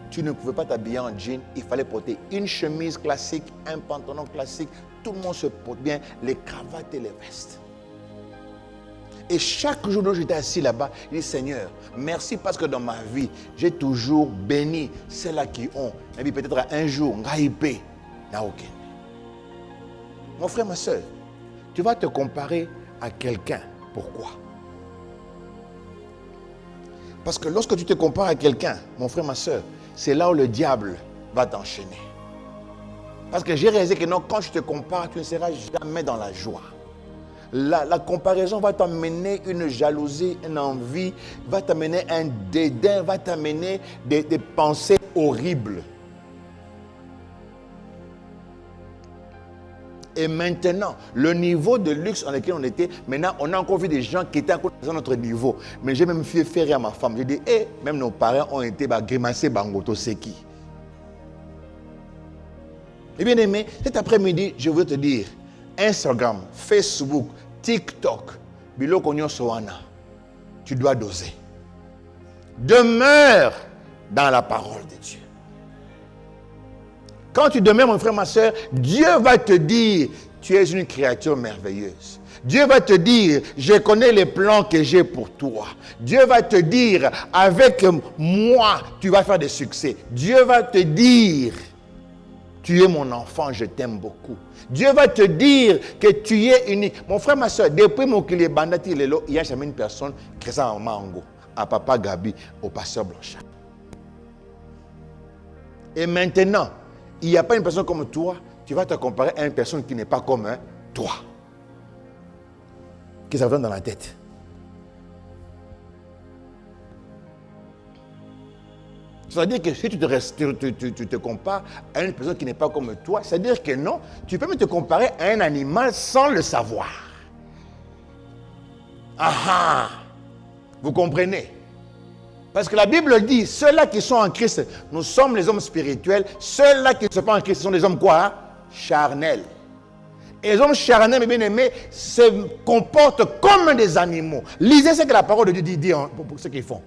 tu ne pouvais pas t'habiller en jean, il fallait porter une chemise classique, un pantalon classique, tout le monde se porte bien, les cravates et les vestes. Et chaque jour où j'étais assis là-bas, je dis Seigneur, merci parce que dans ma vie, j'ai toujours béni ceux-là qui ont. Et puis peut-être un jour, ngaïpé, n'a aucun. Mon frère, ma soeur, tu vas te comparer à quelqu'un. Pourquoi? Parce que lorsque tu te compares à quelqu'un, mon frère, ma soeur, c'est là où le diable va t'enchaîner. Parce que j'ai réalisé que non, quand je te compare, tu ne seras jamais dans la joie. La comparaison va t'amener une jalousie, une envie, va t'amener un dédain, va t'amener des pensées horribles. Et maintenant, le niveau de luxe dans lequel on était, maintenant, on a encore vu des gens qui étaient encore dans notre niveau. Mais j'ai même fait rire à ma femme. J'ai dit, même nos parents ont été grimacés bangoto seki. Et bien aimé, cet après-midi, je veux te dire, Instagram, Facebook, TikTok, biloko nyonso wana, tu dois doser. Demeure dans la parole de Dieu. Quand tu demeures, mon frère, ma soeur, Dieu va te dire, tu es une créature merveilleuse. Dieu va te dire, je connais les plans que j'ai pour toi. Dieu va te dire, avec moi, tu vas faire des succès. Dieu va te dire, tu es mon enfant, je t'aime beaucoup. Dieu va te dire que tu es unique. Mon frère, ma soeur, depuis mon qu'il bandati lelo, il n'y a jamais une personne qui est en mango, à Papa Gabi, au pasteur Blanchard. Et maintenant, il n'y a pas une personne comme toi, tu vas te comparer à une personne qui n'est pas comme toi. Qu'est-ce que ça vient dans la tête? C'est-à-dire que si tu te compares à une personne qui n'est pas comme toi, c'est-à-dire que non, tu peux même te comparer à un animal sans le savoir. Ah! Vous comprenez? Parce que la Bible dit, ceux-là qui sont en Christ, nous sommes les hommes spirituels. Ceux-là qui ne sont pas en Christ sont des hommes quoi? Charnels. Et les hommes charnels, mes bien-aimés, se comportent comme des animaux. Lisez ce que la parole de Dieu dit pour ce qu'ils font.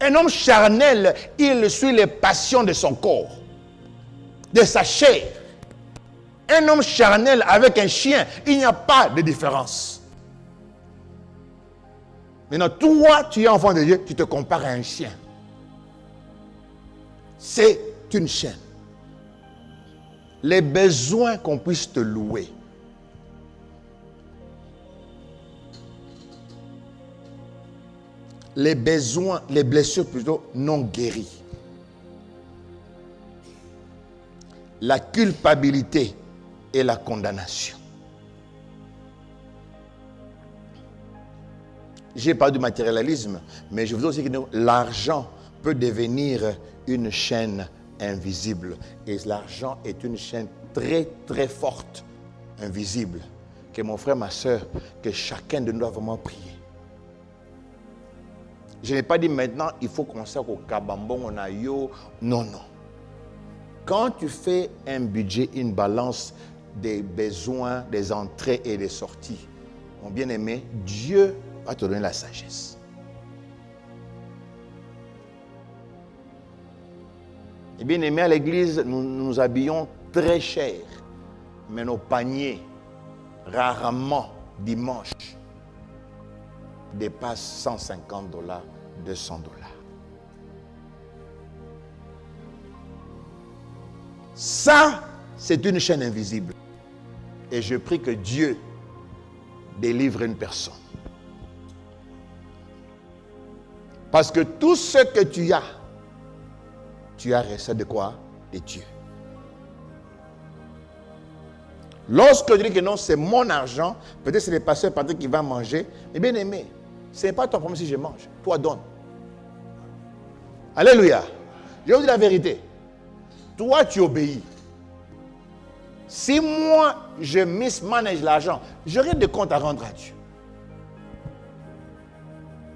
Un homme charnel, il suit les passions de son corps, de sa chair. Un homme charnel avec un chien, il n'y a pas de différence. Maintenant, toi, tu es enfant de Dieu, tu te compares à un chien. C'est une chaîne. Les besoins qu'on puisse te louer. Les besoins, les blessures plutôt non guéries. La culpabilité et la condamnation. J'ai parlé du matérialisme, mais je vous dis aussi que l'argent peut devenir une chaîne invisible. Et l'argent est une chaîne très, très forte, invisible. Que mon frère, ma soeur, que chacun de nous doit vraiment prier. Je n'ai pas dit maintenant, il faut commencer au kabambon, on a yo. Non, non. Quand tu fais un budget, une balance des besoins, des entrées et des sorties, mon bien-aimé, Dieu va te donner la sagesse. Et bien aimé, à l'église, nous nous habillons très cher, mais nos paniers, rarement, dimanche, dépassent $150, $200. Ça, c'est une chaîne invisible. Et je prie que Dieu délivre une personne. Parce que tout ce que tu as reçu de quoi? De Dieu. Lorsque je dis que non, c'est mon argent, peut-être c'est le pasteur Patrick qui va manger, mais bien aimé, ce n'est pas ton problème si je mange. Toi, donne. Alléluia. Je vous dis la vérité. Toi, tu obéis. Si moi, je mismanage l'argent, j'aurai des comptes à rendre à Dieu.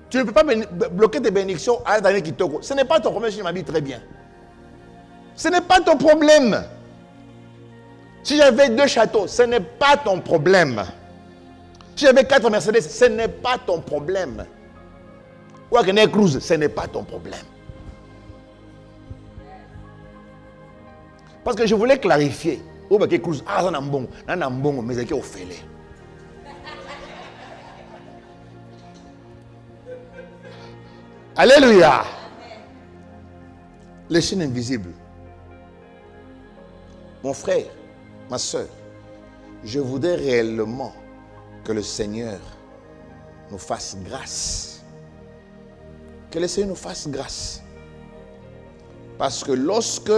Tu ne peux pas bloquer tes bénédictions à l'année qui te... Ce n'est pas ton problème si je m'habille très bien. Ce n'est pas ton problème. Si j'avais 2 châteaux, ce n'est pas ton problème. Si j'avais 4 Mercedes, ce n'est pas ton problème. Ou avec une cruise, ce n'est pas ton problème. Parce que je voulais clarifier. Ou avec une cruise, ça n'a pas bon, mais c'est qu'il fait. Alléluia. Les chaînes invisibles. Mon frère, ma soeur, je voudrais réellement que le Seigneur nous fasse grâce. Que le Seigneur nous fasse grâce. Parce que lorsque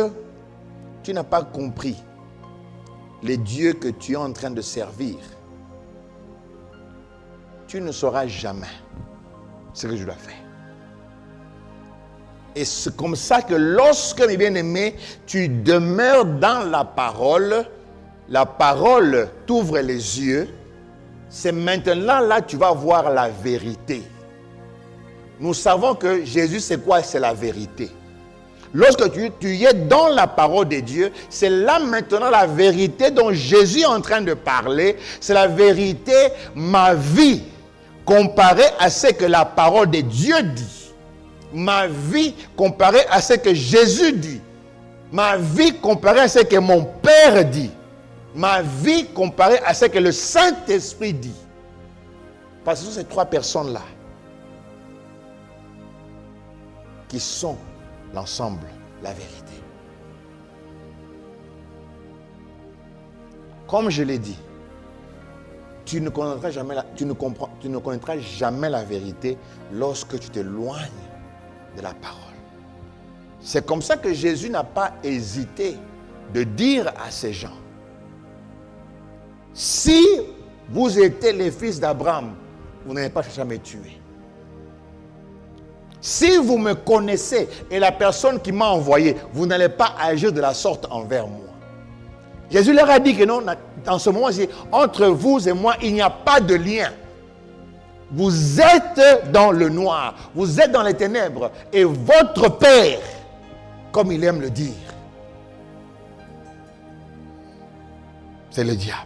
tu n'as pas compris les dieux que tu es en train de servir, tu ne sauras jamais ce que je dois faire. Et c'est comme ça que lorsque, mes bien-aimés, tu demeures dans la parole, la parole t'ouvre les yeux, c'est maintenant là tu vas voir la vérité. Nous savons que Jésus, c'est quoi? C'est la vérité. Lorsque tu es dans la parole de Dieu, c'est là maintenant la vérité dont Jésus est en train de parler. C'est la vérité, ma vie, comparée à ce que la parole de Dieu dit. Ma vie comparée à ce que Jésus dit. Ma vie comparée à ce que mon Père dit. Ma vie comparée à ce que le Saint-Esprit dit. Parce que ce sont ces trois personnes-là qui sont l'ensemble, la vérité. Comme je l'ai dit, tu ne connaîtras jamais la vérité lorsque tu t'éloignes de la parole. C'est comme ça que Jésus n'a pas hésité de dire à ces gens, si vous étiez les fils d'Abraham, vous n'avez pas cherché à me tuer. Si vous me connaissez et la personne qui m'a envoyé, vous n'allez pas agir de la sorte envers moi. Jésus leur a dit que non, dans ce moment, entre vous et moi, il n'y a pas de lien. Vous êtes dans le noir, vous êtes dans les ténèbres et votre Père, comme il aime le dire, c'est le diable.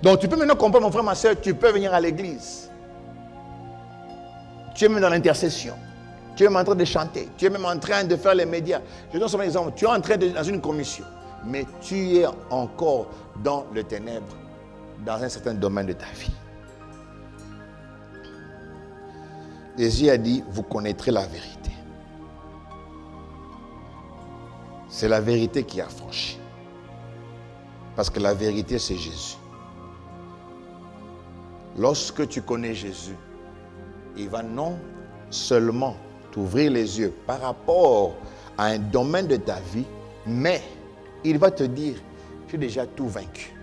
Donc tu peux maintenant comprendre, mon frère, ma soeur, tu peux venir à l'église. Tu es même dans l'intercession. Tu es même en train de chanter. Tu es même en train de faire les médias. Je donne un exemple. Tu es en train de dans une commission. Mais tu es encore dans le ténèbre, dans un certain domaine de ta vie. Jésus a dit, vous connaîtrez la vérité. C'est la vérité qui a franchi. Parce que la vérité, c'est Jésus. Lorsque tu connais Jésus, il va non seulement t'ouvrir les yeux par rapport à un domaine de ta vie, mais il va te dire, tu as déjà tout vaincu.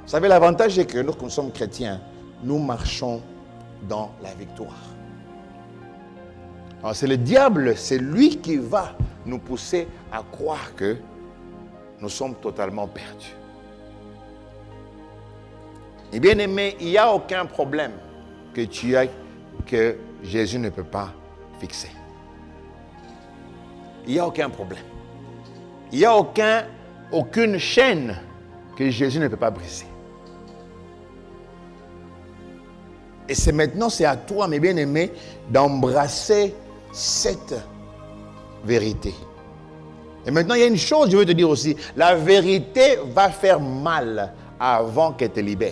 Vous savez, l'avantage est que lorsque nous sommes chrétiens, nous marchons dans la victoire. Alors c'est le diable, c'est lui qui va nous pousser à croire que nous sommes totalement perdus. Et bien aimé, il n'y a aucun problème que tu as que Jésus ne peut pas fixer. Il n'y a aucun problème. Il n'y a aucune chaîne que Jésus ne peut pas briser. Et c'est maintenant, c'est à toi, mes bien-aimés, d'embrasser cette vérité. Et maintenant, il y a une chose, je veux te dire aussi. La vérité va faire mal avant qu'elle te libère.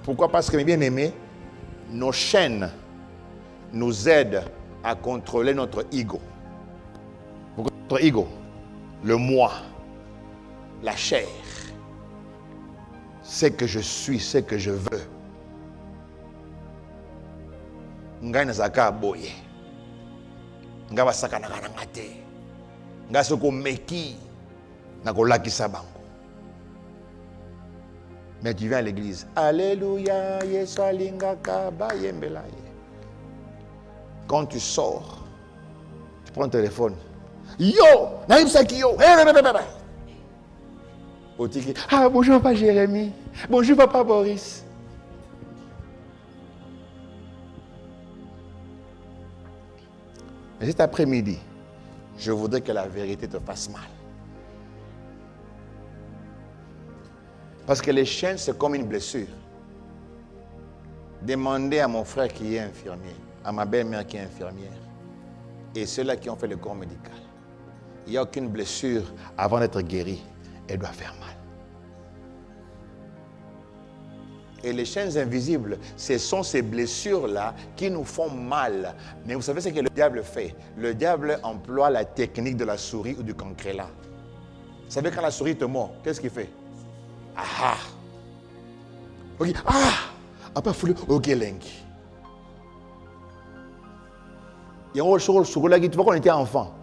Pourquoi? Parce que, mes bien-aimés, nos chaînes nous aident à contrôler notre ego. Notre ego, le moi, la chair, ce que je suis, ce que je veux. Ngai nazaka boye. Ngai basaka na ngate. Ngai soko meki na kolakisa bango. Mais tu viens à l'église. Alléluia, Yesu alingaka ba yembela ye. Quand tu sors, tu prends le téléphone. Yo, naïm saki yo. Otiki. Ah, bonjour papa Jérémie. Bonjour papa Boris. Mais cet après-midi, je voudrais que la vérité te fasse mal. Parce que les chaînes, c'est comme une blessure. Demandez à mon frère qui est infirmier, à ma belle-mère qui est infirmière, et ceux-là qui ont fait le corps médical. Il n'y a aucune blessure avant d'être guérie. Elle doit faire mal. Et les chaînes invisibles, ce sont ces blessures-là qui nous font mal. Mais vous savez ce que le diable fait? Le diable emploie la technique de la souris ou du cancréla. Vous savez quand la souris te mord, qu'est-ce qu'il fait? Ah! Ok, ah! Après, ok, lengi. Il y a un souris là qui, tu vois qu'on était enfant.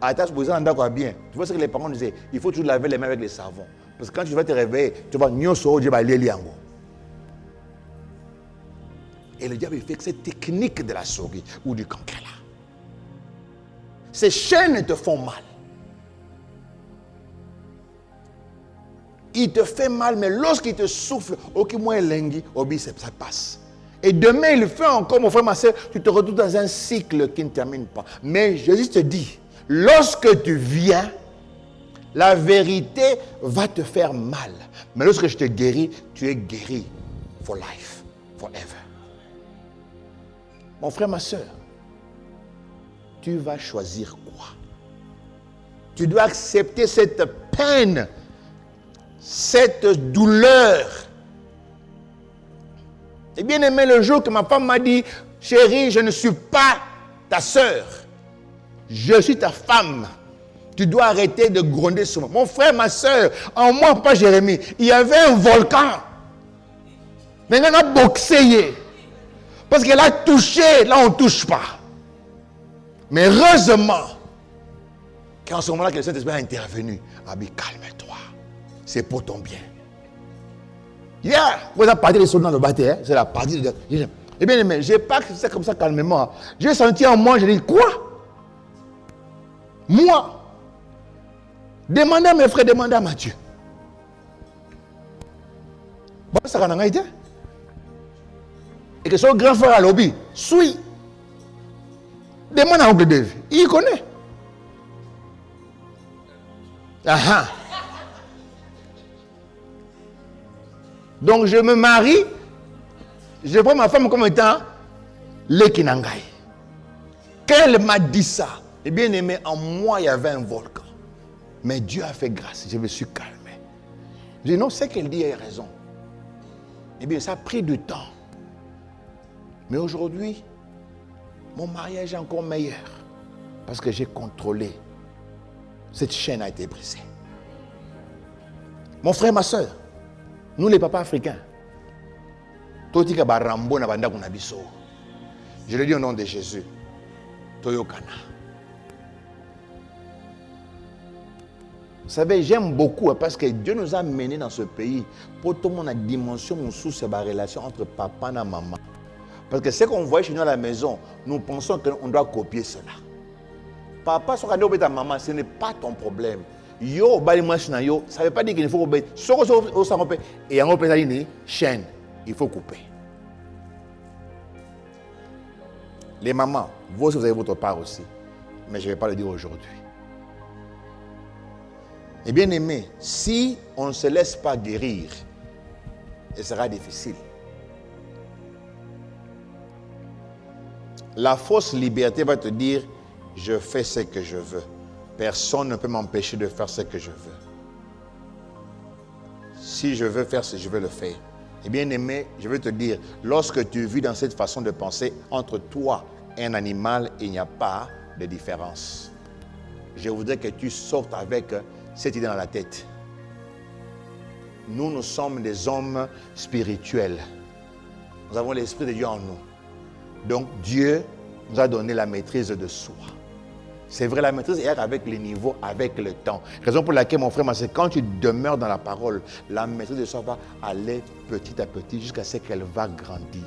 À ta position, on bien. Tu vois ce que les parents disaient? Il faut toujours laver les mains avec les savons. Parce que quand tu vas te réveiller, tu vas liango. Et le diable fait que cette technique de la souris ou du cancréla. Ces chaînes te font mal. Il te fait mal, mais lorsqu'il te souffle, ça passe. Et demain, il fait encore, mon frère, ma soeur, tu te retrouves dans un cycle qui ne termine pas. Mais Jésus te dit, lorsque tu viens, la vérité va te faire mal. Mais lorsque je te guéris, tu es guéri for life, forever. Mon frère, ma soeur, tu vas choisir quoi? Tu dois accepter cette peine, cette douleur. Et bien aimé, le jour que ma femme m'a dit, chérie, je ne suis pas ta soeur, je suis ta femme. Tu dois arrêter de gronder sur moi. Mon frère, ma soeur, en moi, pas Jérémie, il y avait un volcan. Maintenant, on a boxé. Parce qu'elle a touché, là, on ne touche pas. Mais heureusement, qu'en ce moment-là, que le Saint-Esprit a intervenu, a dit, calme-toi. C'est pour ton bien. Vous avez parlé des soldats dans le bâtiment, c'est la partie de... Eh bien, mais je n'ai pas fait ça comme ça calmement. J'ai senti en moi, j'ai dit, quoi? Moi? Demandez à mes frères, demandez à Matthieu. Bon, ça n'a pas été. Et que son grand frère à l'objet, suis. Demande à Oncle Dave. Il connaît. Aha. Donc je me marie. Je prends ma femme comme étant l'Ekinangai. Quand elle m'a dit ça, et bien aimé, en moi il y avait un volcan. Mais Dieu a fait grâce. Je me suis calmé. Je dis non, c'est qu'elle dit, elle a raison. Eh bien, ça a pris du temps. Mais aujourd'hui, mon mariage est encore meilleur. Parce que j'ai contrôlé. Cette chaîne a été brisée. Mon frère, ma soeur, nous les papas africains, je le dis au nom de Jésus. Toyokana. Vous savez, j'aime beaucoup parce que Dieu nous a menés dans ce pays pour tout le monde a une dimension sous cette relation entre papa et maman. Parce que ce qu'on voit chez nous à la maison, nous pensons qu'on doit copier cela. Papa, ce qu'on ta maman, ce n'est pas ton problème. Yo, ça ne veut pas dire qu'il faut couper. Et en fait, chaîne, il faut couper. Les mamans, vous aussi, vous avez votre part aussi. Mais je ne vais pas le dire aujourd'hui. Et bien aimé, si on ne se laisse pas guérir, ce sera difficile. La fausse liberté va te dire, je fais ce que je veux. Personne ne peut m'empêcher de faire ce que je veux. Si je veux faire ce que je veux le faire. Et bien aimé, je veux te dire, lorsque tu vis dans cette façon de penser, entre toi et un animal, il n'y a pas de différence. Je voudrais que tu sortes avec cette idée dans la tête. Nous sommes des hommes spirituels. Nous avons l'Esprit de Dieu en nous. Donc Dieu nous a donné la maîtrise de soi. C'est vrai, la maîtrise est avec les niveaux, avec le temps. Raison pour laquelle, mon frère, c'est quand tu demeures dans la parole, la maîtrise de soi va aller petit à petit jusqu'à ce qu'elle va grandir.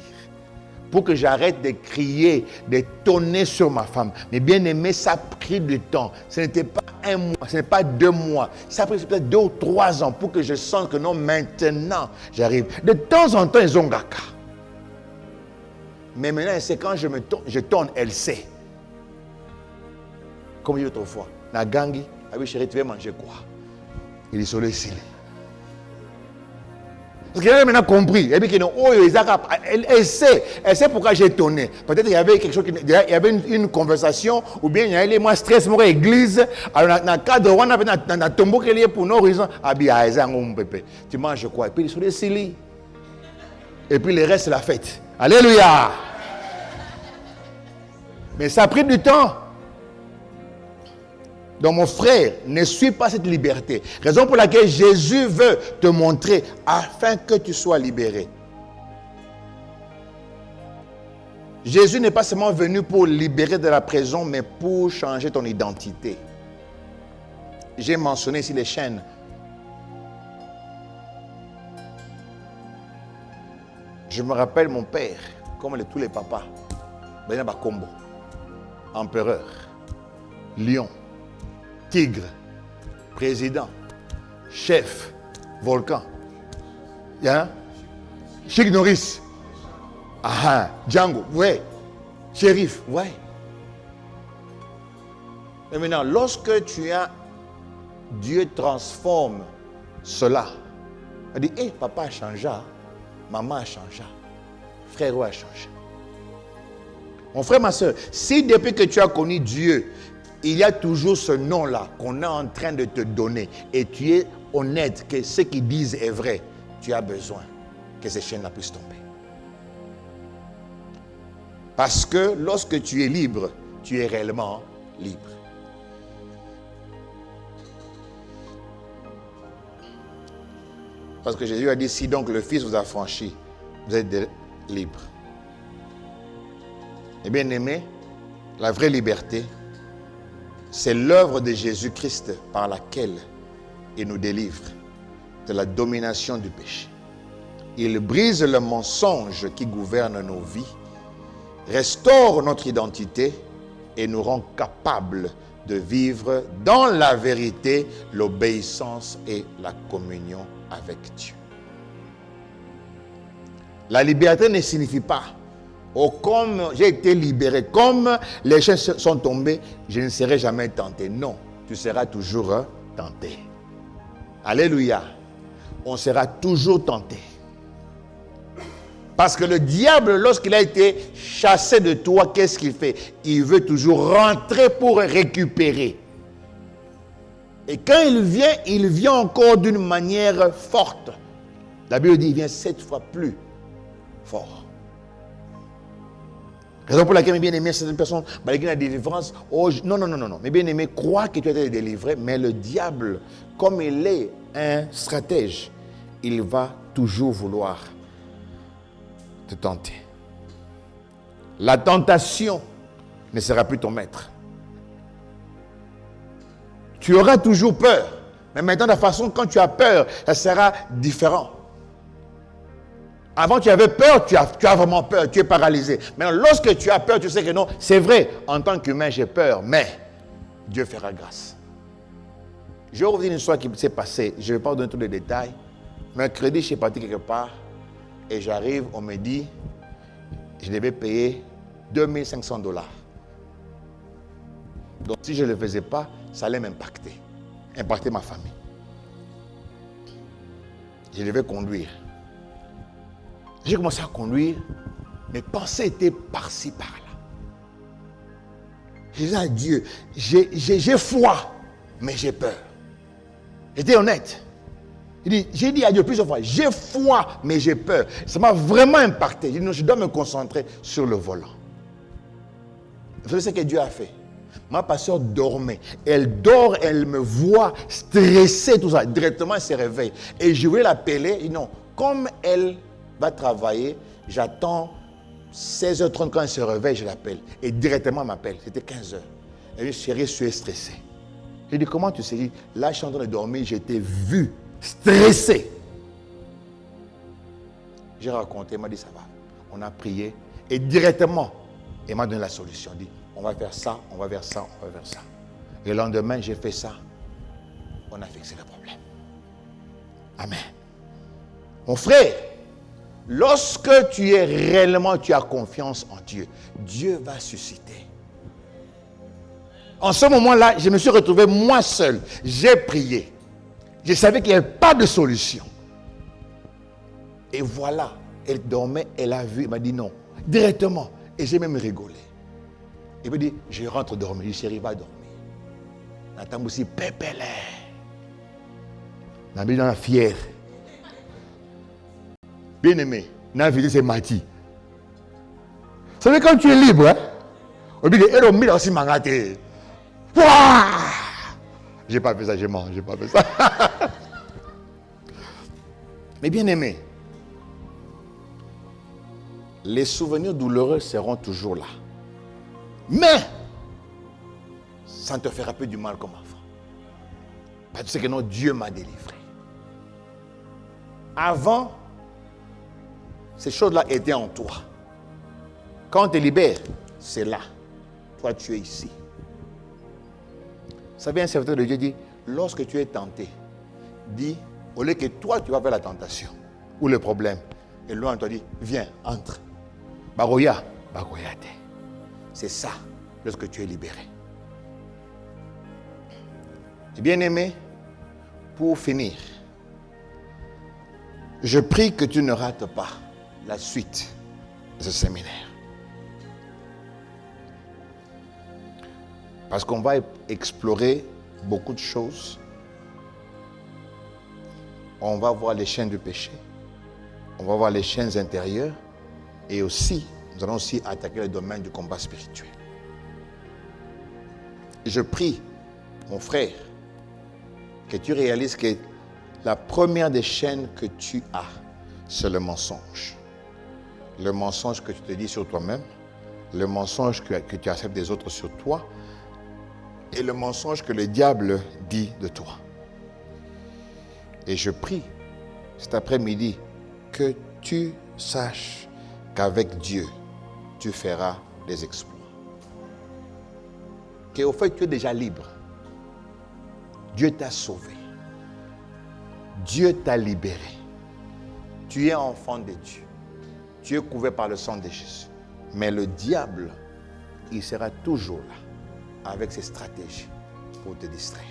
Pour que j'arrête de crier, de tonner sur ma femme. Mais bien aimé, ça a pris du temps. Ce n'était pas un mois, ce n'est pas 2 mois. Ça a pris peut-être 2 ou 3 ans pour que je sente que non, maintenant, j'arrive. De temps en temps, ils ont gaka. Mais maintenant, c'est quand je tourne, elle sait. Comme je dit autrefois, la gangi, ah oui chérie, tu veux manger quoi? Il est sur le ciel. Parce qu'elle a maintenant compris. Elle sait pourquoi j'ai tourné. Peut-être qu'il y avait quelque chose, il y avait une conversation, ou bien il y avait moi stress, moi église. Alors dans le cadre on a dans tombeau qui est pour nos raisons. Tu manges quoi? Et puis il est sur le ciel. Et puis le reste c'est la fête. Alléluia. Mais ça a pris du temps. Donc mon frère, ne suis pas cette liberté. Raison pour laquelle Jésus veut te montrer afin que tu sois libéré. Jésus n'est pas seulement venu pour libérer de la prison, mais pour changer ton identité. J'ai mentionné ici les chaînes. Je me rappelle mon père, comme tous les papas, Bena Bakombo, empereur. lion, tigre, président, chef, volcan. Hein? Chic Norris. Ah, Django, ouais. Shérif, ouais. Et maintenant, lorsque tu as, Dieu transforme cela. Il dit, hé, papa a changé, maman a changé, frère a changé. Mon frère, ma soeur, si depuis que tu as connu Dieu, il y a toujours ce nom-là qu'on est en train de te donner et tu es honnête que ce qu'ils disent est vrai, tu as besoin que ces chaînes-là puissent tomber. Parce que lorsque tu es libre, tu es réellement libre. Parce que Jésus a dit, si donc le Fils vous a franchi, vous êtes libre. Et bien aimé, la vraie liberté, c'est l'œuvre de Jésus-Christ par laquelle il nous délivre de la domination du péché. Il brise le mensonge qui gouverne nos vies, restaure notre identité et nous rend capables de vivre dans la vérité, l'obéissance et la communion avec Dieu. La liberté ne signifie pas, oh, comme j'ai été libéré, comme les chaînes sont tombées, je ne serai jamais tenté. Non, tu seras toujours tenté. Alléluia. On sera toujours tenté. Parce que le diable, lorsqu'il a été chassé de toi, qu'est-ce qu'il fait? Il veut toujours rentrer pour récupérer. Et quand il vient encore d'une manière forte. La Bible dit, il vient 7 fois plus fort. Raison pour laquelle, mes bien-aimés, certaines personnes, malgré la délivrance, oh, non. Mes bien-aimés, croient que tu as été délivré, mais le diable, comme il est un stratège, il va toujours vouloir te tenter. La tentation ne sera plus ton maître. Tu auras toujours peur. Mais maintenant, de la façon, quand tu as peur, ça sera différent. Avant, tu avais peur, tu as vraiment peur, tu es paralysé. Maintenant, lorsque tu as peur, tu sais que non, c'est vrai, en tant qu'humain, j'ai peur, mais Dieu fera grâce. Je vais revenir une histoire qui s'est passée. Je ne vais pas vous donner tous les détails. Mercredi, je suis parti quelque part et j'arrive, on me dit, je devais payer $2500. Donc, si je ne le faisais pas, ça allait impacter ma famille. Je devais conduire. J'ai commencé à conduire, mes pensées étaient par-ci, par-là. J'ai dit à Dieu, j'ai foi, mais j'ai peur. J'étais honnête. J'ai dit à Dieu plusieurs fois, j'ai foi, mais j'ai peur. Ça m'a vraiment impacté. J'ai dit, non, je dois me concentrer sur le volant. Vous savez ce que Dieu a fait? Ma pasteur dormait. Elle dort, elle me voit stressée, tout ça. Directement, elle se réveille. Et je voulais l'appeler. Et non, comme elle va travailler, j'attends 16h30 quand elle se réveille, je l'appelle. Et directement, elle m'appelle. C'était 15h. Elle dit, chérie, je suis stressé. J'ai dit, comment tu sais? Dit, là, je suis en train de dormir, j'étais vu, stressé. J'ai raconté, elle m'a dit, ça va. On a prié. Et directement, elle m'a donné la solution. Elle dit, on va faire ça, on va faire ça, on va faire ça. Et le lendemain, j'ai fait ça. On a fixé le problème. Amen. Mon frère, lorsque tu as confiance en Dieu, Dieu va susciter. En ce moment-là, je me suis retrouvé moi seul. J'ai prié. Je savais qu'il n'y avait pas de solution. Et voilà, elle dormait, elle a vu, elle m'a dit non, directement. Et j'ai même rigolé. Il me dit, je rentre dormir. Je dis, chérie, va dormir. Nathan aussi, pépélé. N'a mis dans la fière. Bien aimé, n'a vu c'est Mati. Vous savez, quand tu es libre, hein? On dit, elle a mis aussi mangaté. J'ai pas fait ça, j'ai pas fait ça. Mais bien aimé, les souvenirs douloureux seront toujours là. Mais, ça ne te fera plus du mal comme avant. Parce que tu sais que non, Dieu m'a délivré. Avant, ces choses-là étaient en toi. Quand on te libère, c'est là. Toi, tu es ici. savez, un serviteur de Dieu dit, lorsque tu es tenté, dis, au lieu que toi, tu vas vers la tentation ou le problème, et l'autre te dit, viens, entre. Baroya, baroyate. C'est ça, lorsque tu es libéré. Et bien aimé, pour finir, je prie que tu ne rates pas la suite de ce séminaire. Parce qu'on va explorer beaucoup de choses. On va voir les chaînes du péché. On va voir les chaînes intérieures. Et aussi, nous allons aussi attaquer le domaine du combat spirituel. Je prie, mon frère, que tu réalises que la première des chaînes que tu as, c'est le mensonge. Le mensonge que tu te dis sur toi-même, le mensonge que tu acceptes des autres sur toi, et le mensonge que le diable dit de toi. Et je prie cet après-midi que tu saches qu'avec Dieu, tu feras des exploits. Qu'au fait, tu es déjà libre. Dieu t'a sauvé. Dieu t'a libéré. Tu es enfant de Dieu. Tu es couvert par le sang de Jésus. Mais le diable, il sera toujours là, avec ses stratégies pour te distraire.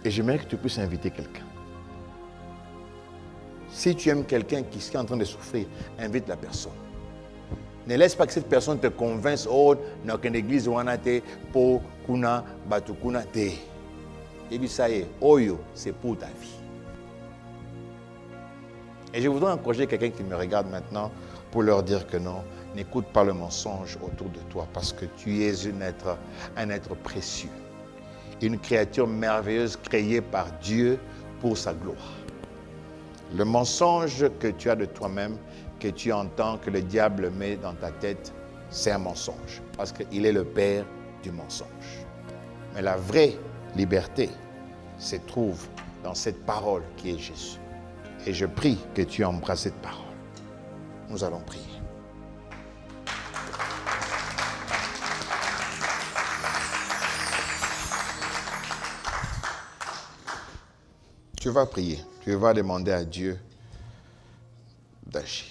Et j'aimerais que tu puisses inviter quelqu'un. Si tu aimes quelqu'un qui est en train de souffrir, invite la personne. Ne laisse pas que cette personne te convaince, oh, dans une église où on a été pour kuna, batukuna te. Et puis ça y est, oyo, c'est pour ta vie. Et je voudrais encourager quelqu'un qui me regarde maintenant pour leur dire que non, n'écoute pas le mensonge autour de toi parce que tu es un être précieux. Une créature merveilleuse créée par Dieu pour sa gloire. Le mensonge que tu as de toi-même, que tu entends, que le diable met dans ta tête, c'est un mensonge parce qu'il est le père du mensonge. Mais la vraie liberté se trouve dans cette parole qui est Jésus. Et je prie que tu embrasses cette parole. Nous allons prier. Tu vas prier. Tu vas demander à Dieu d'agir.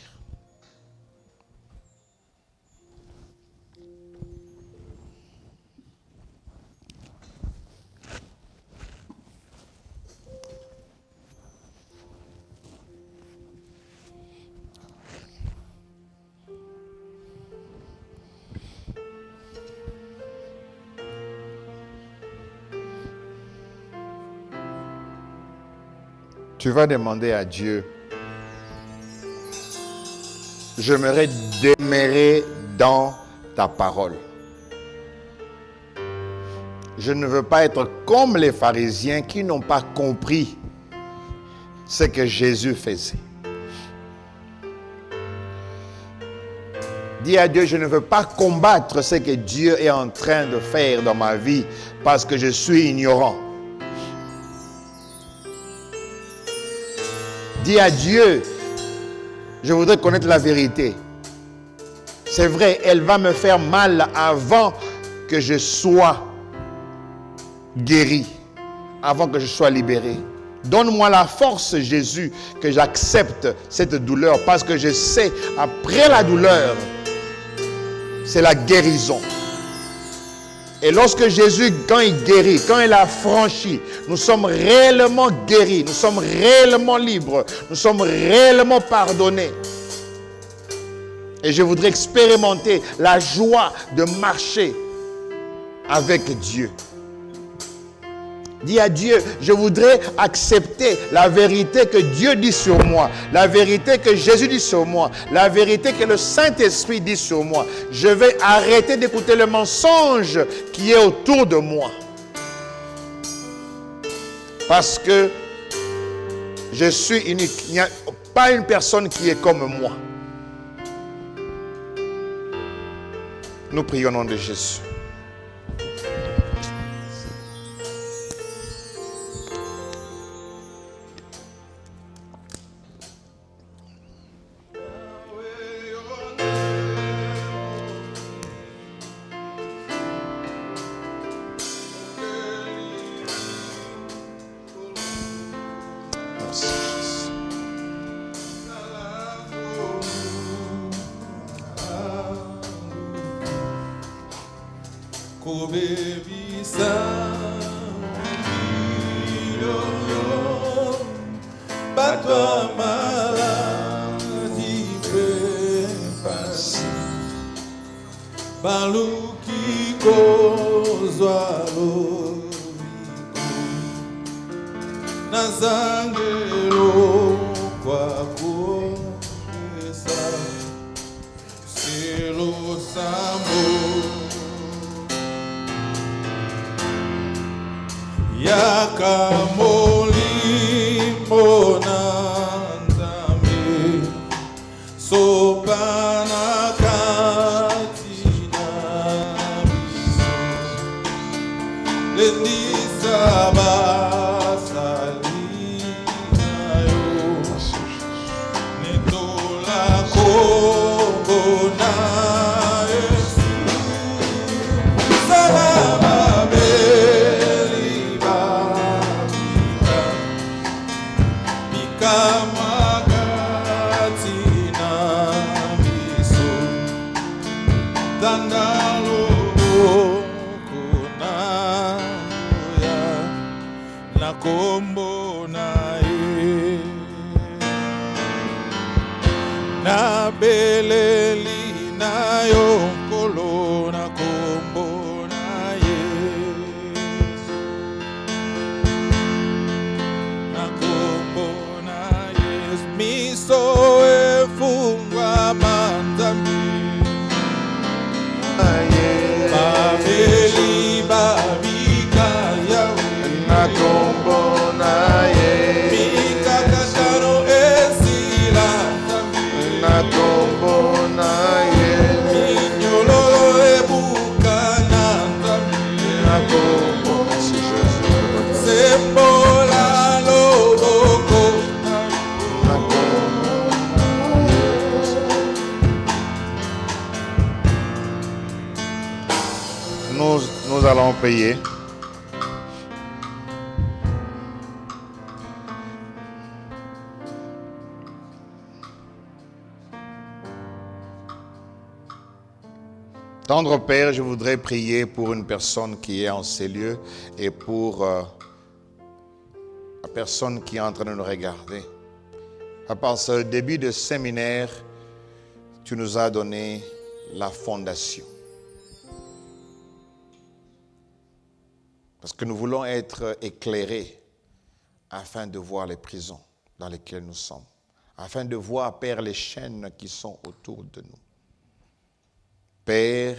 Tu vas demander à Dieu, j'aimerais demeurer dans ta parole. Je ne veux pas être comme les pharisiens qui n'ont pas compris ce que Jésus faisait. Dis à Dieu, je ne veux pas combattre ce que Dieu est en train de faire dans ma vie parce que je suis ignorant. Dis à Dieu, je voudrais connaître la vérité. C'est vrai, elle va me faire mal avant que je sois guéri, avant que je sois libéré. Donne-moi la force, Jésus, que j'accepte cette douleur parce que je sais, après la douleur, c'est la guérison. Et lorsque Jésus, quand il guérit, quand il a franchi, nous sommes réellement guéris, nous sommes réellement libres, nous sommes réellement pardonnés. Et je voudrais expérimenter la joie de marcher avec Dieu. Dis à Dieu, je voudrais accepter la vérité que Dieu dit sur moi, la vérité que Jésus dit sur moi, la vérité que le Saint-Esprit dit sur moi. Je vais arrêter d'écouter le mensonge qui est autour de moi. Parce que je suis unique. Il n'y a pas une personne qui est comme moi. Nous prions au nom de Jésus. kobebisa yoyo bato ya maladi mpe pasi baluki kozwa lobiko na zangelo kwa kuesa selo sambo yaka molimo na nzambe sopana kati na biso lendisa basali na yo netola kombo na Yesu salama Kamagatina miso dandalo kuna ya na kombo na ye na beleli na yo kolo na kombo na ye na kombo miso efungwa manzambi babeli babika yawe na kombo na ye mikakatano esila na kombo na ye minyololo ebuka na nzambi na kombo merci Jésus sembola loboko Nous allons prier. Tendre Père, je voudrais prier pour une personne qui est en ces lieux et pour la personne qui est en train de nous regarder. À ce début de séminaire, tu nous as donné la fondation. Parce que nous voulons être éclairés afin de voir les prisons dans lesquelles nous sommes. Afin de voir, Père, les chaînes qui sont autour de nous. Père,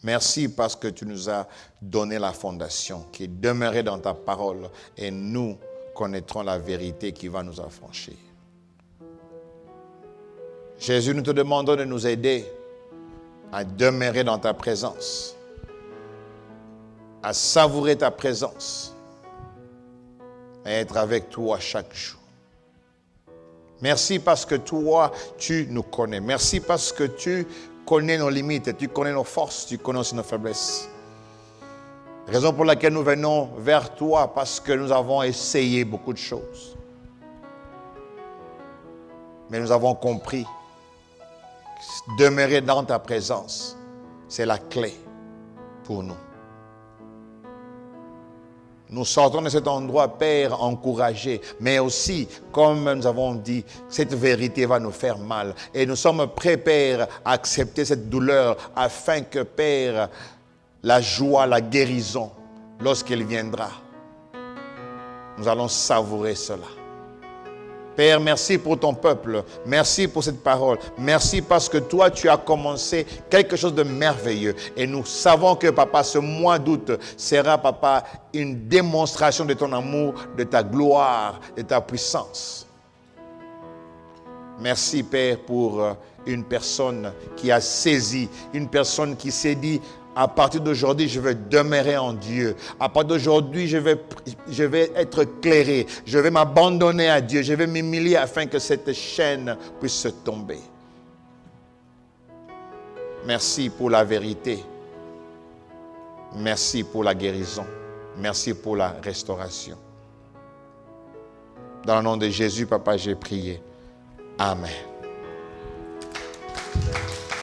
merci parce que tu nous as donné la fondation qui est demeurée dans ta parole et nous connaîtrons la vérité qui va nous affranchir. Jésus, nous te demandons de nous aider à demeurer dans ta présence, à savourer ta présence, à être avec toi chaque jour. Merci parce que toi, tu nous connais. Merci parce que tu connais nos limites, tu connais nos forces, tu connais aussi nos faiblesses. Raison pour laquelle nous venons vers toi, parce que nous avons essayé beaucoup de choses. Mais nous avons compris que demeurer dans ta présence, c'est la clé pour nous. Nous sortons de cet endroit, Père, encouragés, mais aussi, comme nous avons dit, cette vérité va nous faire mal. Et nous sommes prêts, Père, à accepter cette douleur afin que, Père, la joie, la guérison, lorsqu'elle viendra, nous allons savourer cela. Père, merci pour ton peuple. Merci pour cette parole. Merci parce que toi, tu as commencé quelque chose de merveilleux. Et nous savons que, Papa, ce mois d'août sera, Papa, une démonstration de ton amour, de ta gloire, de ta puissance. Merci, Père, pour une personne qui a saisi, une personne qui s'est dit, à partir d'aujourd'hui, je vais demeurer en Dieu. À partir d'aujourd'hui, je vais être éclairé. Je vais m'abandonner à Dieu. Je vais m'humilier afin que cette chaîne puisse tomber. Merci pour la vérité. Merci pour la guérison. Merci pour la restauration. Dans le nom de Jésus, Papa, j'ai prié. Amen.